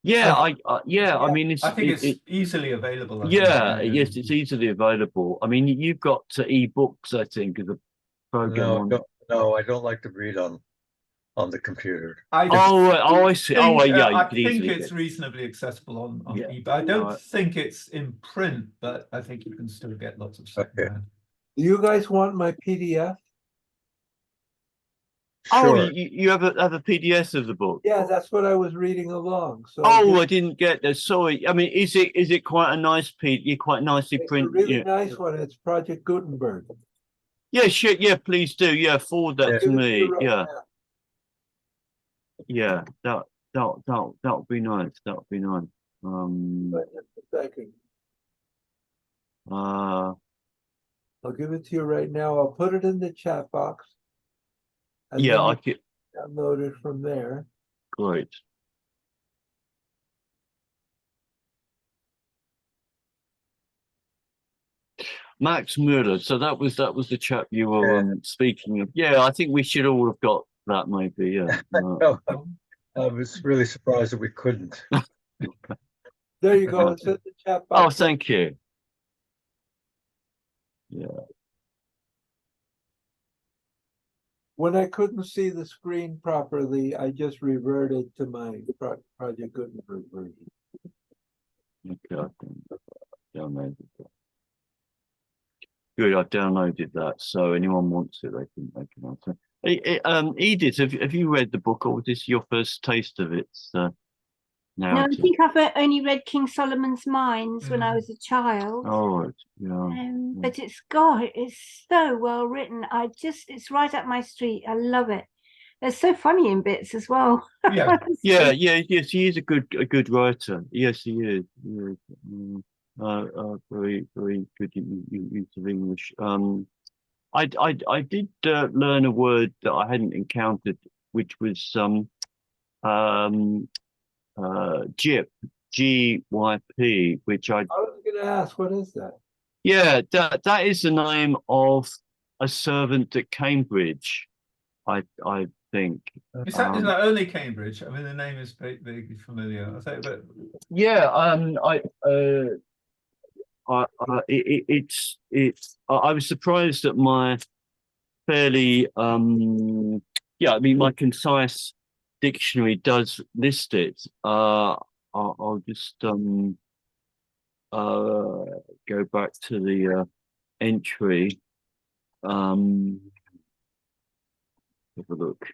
Yeah, I mean, I think it's easily available. Yes, it's easily available. I mean, you've got ebooks, I think, as a program. No, I don't like to read on the computer. I see. I think it's reasonably accessible on eBay. I don't think it's in print, but I think you can still get lots of stuff. Okay. Do you guys want my PDF? Oh, Sure. you have a PDF of the book? Yeah, that's what I was reading along. So I didn't get that. Sorry. I mean, is it quite a nice PDF? Quite nicely printed. It's a really nice one. It's Project Gutenberg. Yeah, sure. Yeah, please do. Yeah, forward that to me. Right Yeah, that would be nice. That would be nice. I'll give it to you right now. I'll put it in the chat box. Yeah, I could download it from there. Great. Max Muller. So that was the chap you were speaking of. Yeah, I think we should all have got that, maybe. Yeah. I was really surprised that we couldn't. There you go. It's in the chat box. Oh, thank you. Yeah. When I couldn't see the screen properly, I just reverted to my Project Gutenberg version. Okay, I think I downloaded that. Good, I've downloaded that. So anyone wants it, they can answer. Edith, have you read the book, or was this your first taste of it? No, I think I've only read King Solomon's Mines when I was a child. Oh, yeah. But it's so well written. It's right up my street. I love it. They're so funny in bits as well. Yes, he is a good writer. Yes, he is. Very, very good use of English. I did learn a word that I hadn't encountered, which was GYP, which I was going to ask, what is that? Yeah, that is the name of a servant at Cambridge, I think. Is that only Cambridge? I mean, the name is vaguely familiar. I think, but Yeah, I was surprised at my fairly yeah, I mean, my concise dictionary does list it. I'll just go back to the entry. Have a look.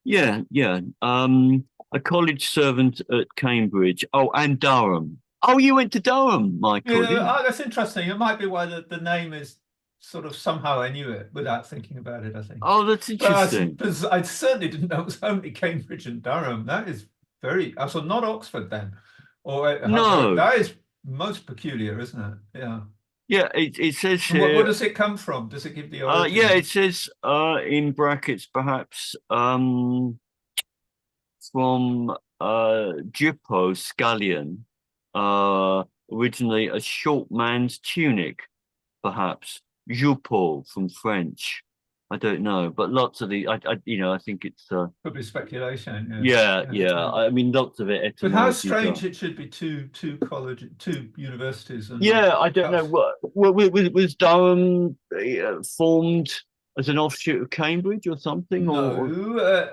Yeah, yeah. A college servant at Cambridge. Oh, and Durham. Oh, you went to Durham, Michael. yeah, that's interesting. It might be why the name is sort of somehow I knew it without thinking about it, I think. Oh, that's interesting. But I certainly didn't know it was only Cambridge and Durham. That is very, so not Oxford then. Or No. that is most peculiar, isn't it? Yeah. Yeah, it says And here. what does it come from? Does it give the origin? Yeah, it says in brackets perhaps from Gippo scallion, originally a short man's tunic, perhaps. Juppé from French. I don't know, but lots of the I think it's could be speculation. Yeah. I mean, lots of it. But how strange it should be two universities. And yeah, I don't know. Was Durham formed as an offshoot of Cambridge or something? No,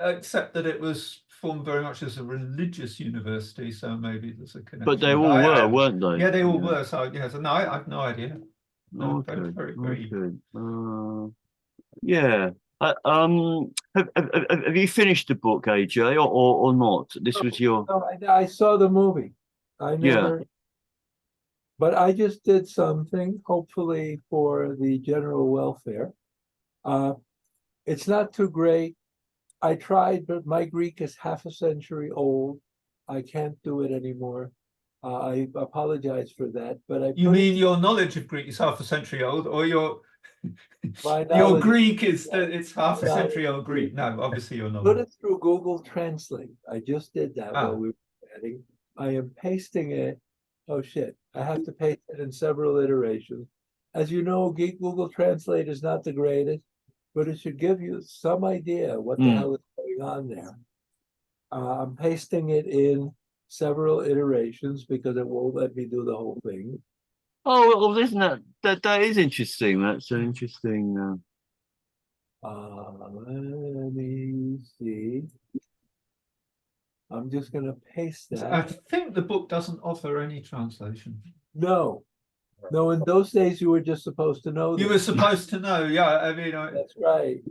except that it was formed very much as a religious university, so maybe there's a connection. But they all were, weren't they? Yeah, they all were. So yeah, so no, I have no idea. No, Okay. very. Yeah. Have you finished the book, AJ, or not? This was your. No, I saw the movie. I never. Yeah. But I just did something, hopefully for the general welfare. It's not too great. I tried, but my Greek is half a century old. I can't do it anymore. I apologize for that, but You mean your knowledge of Greek is half a century old, or your knowledge, Greek is it's half a century old Greek? No, obviously your knowledge. Put it through Google Translate. I just did that while we were chatting. I am pasting it. Oh shit! I have to paste it in several iterations. As you know, Google Translate is not the greatest, but it should give you some idea what the hell is going on there. I'm pasting it in several iterations because it won't let me do the whole thing. Oh, well, isn't that is interesting. That's an interesting. Let me see. I'm just going to paste that. I think the book doesn't offer any translation. No, in those days you were just supposed to know. You were supposed to know, yeah. I mean, that's right.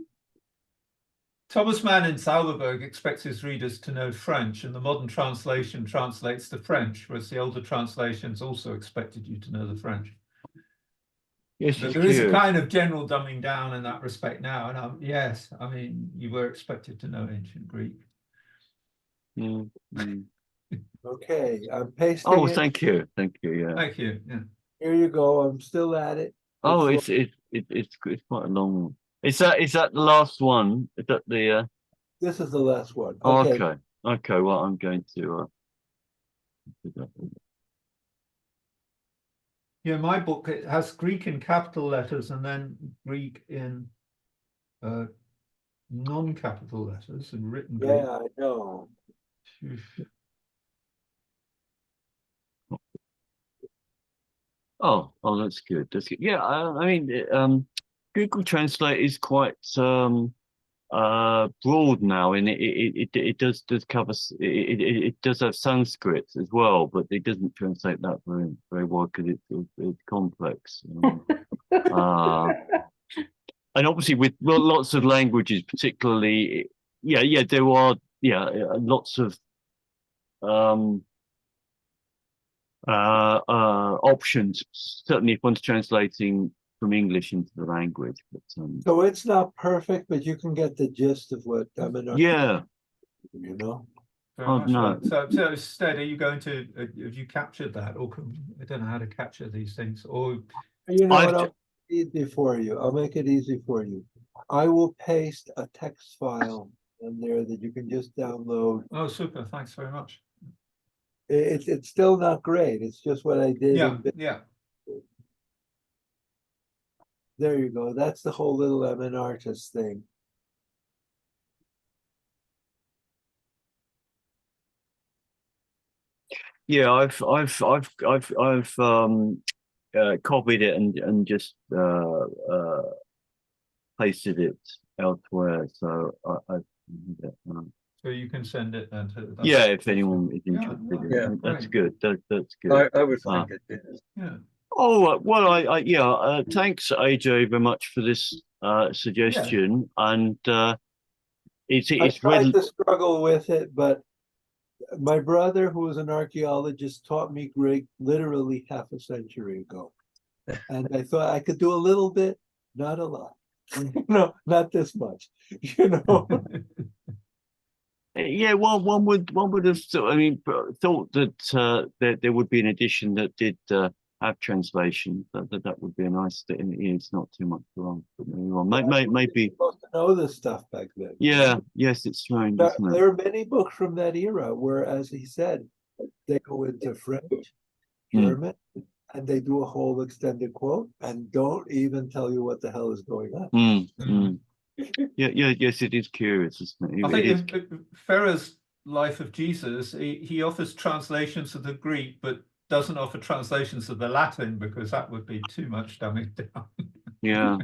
Thomas Mann in Zauberberg expects his readers to know French, and the modern translation translates the French, whereas the older translations also expected you to know the French. Yes, but there is a kind of general dumbing down in that respect now, and yes, I mean, you were expected to know ancient Greek. Okay, I'm pasting. Oh, thank you. Yeah. Thank you. Yeah. Here you go. I'm still at it. Oh, it's quite a long one. Is that the last one? Is that the? This is the last one. Okay. Okay. Well, I'm going to. Yeah, my book, it has Greek in capital letters and then Greek in non-capital letters and written Greek. Yeah, I know. Oh, that's good. That's good. Yeah, I mean, Google Translate is quite broad now, and it does cover it does have Sanskrit as well, but it doesn't translate that very well because it's complex. And obviously with lots of languages, particularly, there are lots of options. Certainly, if one's translating from English into the language. But, so it's not perfect, but you can get the gist of what I'm in. Yeah. You know. Oh no. So instead, are you going to? Have you captured that, or I don't know how to capture these things, or you know what? I'll make it easy for you. I'll make it easy for you. I will paste a text file in there that you can just download. Oh, super! Thanks very much. It's still not great. It's just what I did. Yeah. There you go. That's the whole little I'm an artist thing. Yeah, I've copied it and just pasted it elsewhere. So So you can send it then to. yeah, if anyone is interested in yeah, it, that's great. good. That's good. I would think it is. Yeah. Oh well, yeah. Thanks, AJ, very much for this suggestion, and it's I tried really to struggle with it, but my brother, who was an archaeologist, taught me Greek literally half a century ago. And I thought I could do a little bit, not a lot. No, not this much, you know. yeah. Well, one would have thought. I mean, thought that there would be an edition that did have translation. That would be a nice thing. It's not too much wrong. Maybe. Supposed to know this stuff back then. Yeah. Yes, it's strange, There, isn't it? there are many books from that era where, as he said, they go into French, German, and they do a whole extended quote and don't even tell you what the hell is going on. Yeah. Yes, it is curious, isn't it? I It is. think in Ferrer's Life of Jesus, he offers translations of the Greek, but doesn't offer translations of the Latin because that would be too much dumbing down. Yeah.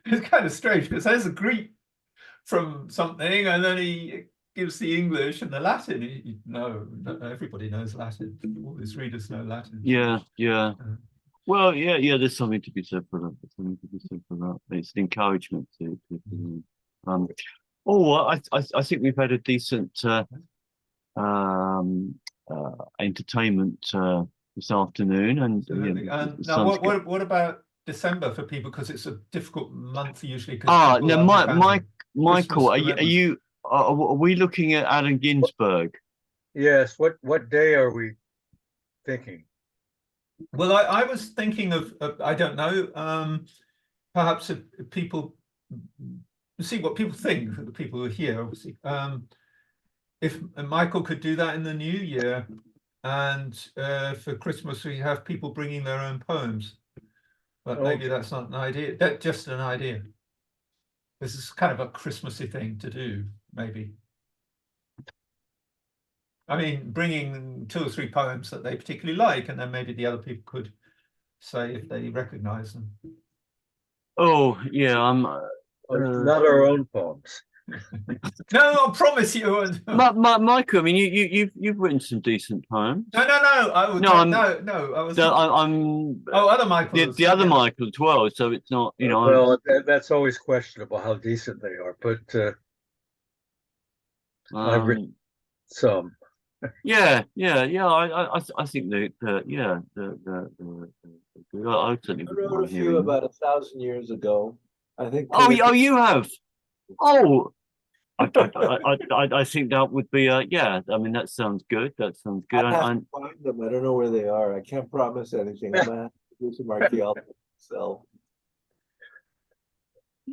It's kind of strange because there's a Greek from something, and then he gives the English and the Latin. No, everybody knows Latin. All his readers know Latin. Yeah. Well, yeah. There's something to be said for that. There's something to be said for that. It's an encouragement to I think we've had a decent entertainment this afternoon, and now, what about December for people? Because it's a difficult month usually. No, Michael, are we looking at Allen Ginsberg? Yes. What day are we thinking? Well, I was thinking of I don't know, perhaps if people see what people think, the people who are here, obviously. If Michael could do that in the new year, and for Christmas we have people bringing their own poems, but maybe that's not an idea. That's just an idea. This is kind of a Christmassy thing to do, maybe. I mean, bringing 2 or 3 poems that they particularly like, and then maybe the other people could say if they recognize them. Oh, yeah, Not our own poems. No, I promise you. Michael, I mean, you've written some decent poems. No. I was. I'm. Oh, other Michael. The other Michael as well. So it's not, you know. Well, that's always questionable how decent they are, but I've written some. Yeah. I think I certainly wrote a few about 1,000 years ago. I think. Oh, you have. Oh, I think that would be yeah. I mean, that sounds good. That sounds good. I have to find them. I don't know where they are. I can't promise anything. I'm gonna have to do some archaeology myself.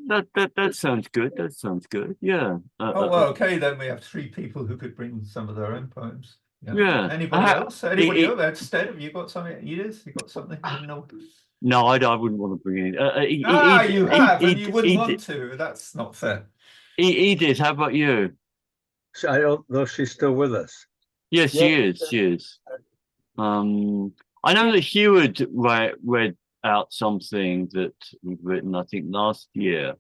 That sounds good. That sounds good. Yeah. Okay. Then we have 3 people who could bring some of their own poems. Yeah. Anybody else? Anybody else? Instead, have you got something? Edith, you got something? No, I wouldn't want to bring it. You have, and you wouldn't want to. That's not fair. Edith, how about you? I don't know if she's still with us. Yes, she is. She is. I know that Hugh had read out something that he'd written, I think, last year.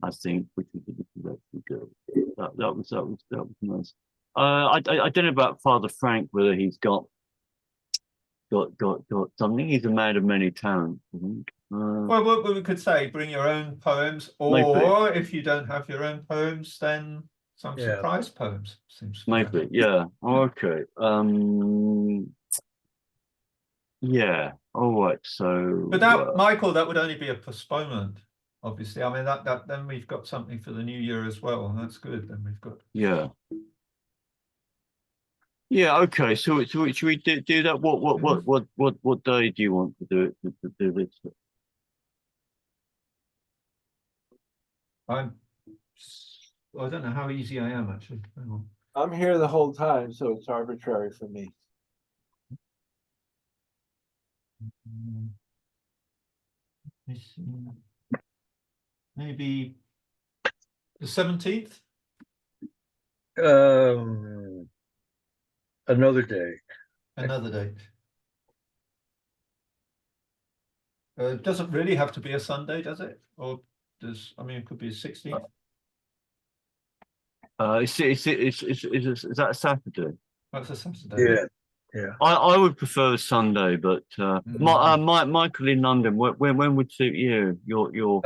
I think, which was actually good. That was nice. I don't know about Father Frank, whether he's got something. He's a man of many talents, I think. Well, what we could say, bring your own poems, or maybe. If you don't have your own poems, then some surprise poems. Seems maybe, yeah. Okay. Yeah. All right. So, but that, Michael, that would only be a postponement. Obviously, I mean that then we've got something for the new year as well, and that's good. Then we've got. Yeah. Yeah. Okay. So should we do that? What day do you want to do it? To do this? I don't know how easy I am actually. Hang on. I'm here the whole time, so it's arbitrary for me. Let me see. Maybe the 17th. Another day. Another date. It doesn't really have to be a Sunday, does it? Or does, I mean, it could be a 16th. Is that a Saturday? That's a Saturday. Yeah. I would prefer a Sunday, but Michael in London, when would suit you? Your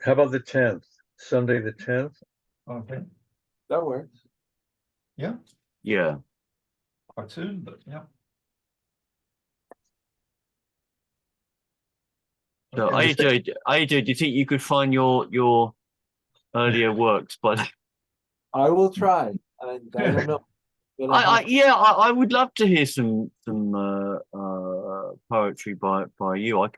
How about the 10th? Sunday the 10th? Okay. That works. Yeah, yeah. quite soon, but yeah. So Okay. AJ, do you think you could find your earlier works? But I will try. And I don't know. I would love to hear some poetry by you. I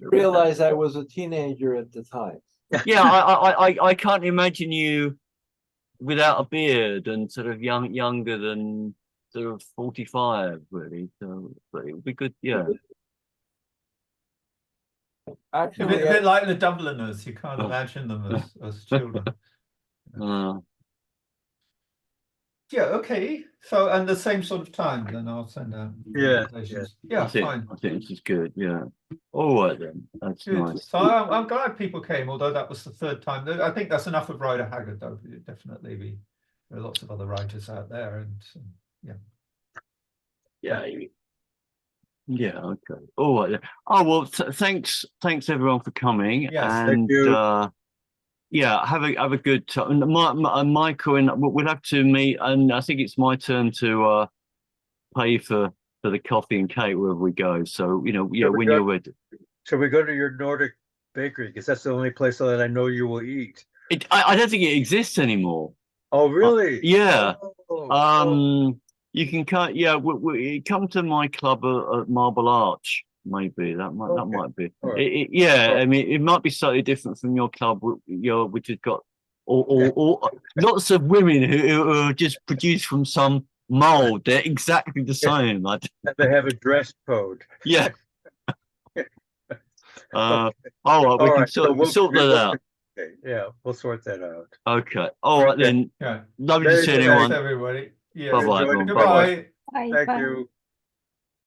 Realize I was a teenager at the time. Yeah, I can't imagine you without a beard and sort of younger than sort of 45, really. So, but it would be good. Yeah. Actually, A bit like the Dubliners, you can't imagine them as children. Yeah, okay. So, and the same sort of time, then I'll send out invitations. Yeah, fine. I think this is good. Yeah. All right then. That's Good. nice. So I'm glad people came, although that was the third time. I think that's enough of Rider Haggard, though. Definitely, there are lots of other writers out there, and yeah. Yeah. Yeah. Okay. All right. Oh well. Thanks everyone for coming. Yes, and thank you. yeah, have a good time. Michael, and we'll have to meet. And I think it's my turn to pay for the coffee and cake wherever we go. So when you're ready. Shall we go to your Nordic bakery? Because that's the only place that I know you will eat. I don't think it exists anymore. Oh, really? Yeah. Oh. You can come. Yeah, come to my club at Marble Arch. Maybe that might be. Right. Yeah, I mean, it might be slightly different from your club, which has got or lots of women who are just produced from some mold. They're exactly the same. And they have a dress code. Yeah. All right, we can sort that out. Okay. Yeah, we'll sort that out. Okay. All right then. Yeah. Lovely to see anyone. Thanks, everybody. Yeah. Bye-bye. Goodbye. Bye. Thank Bye. you.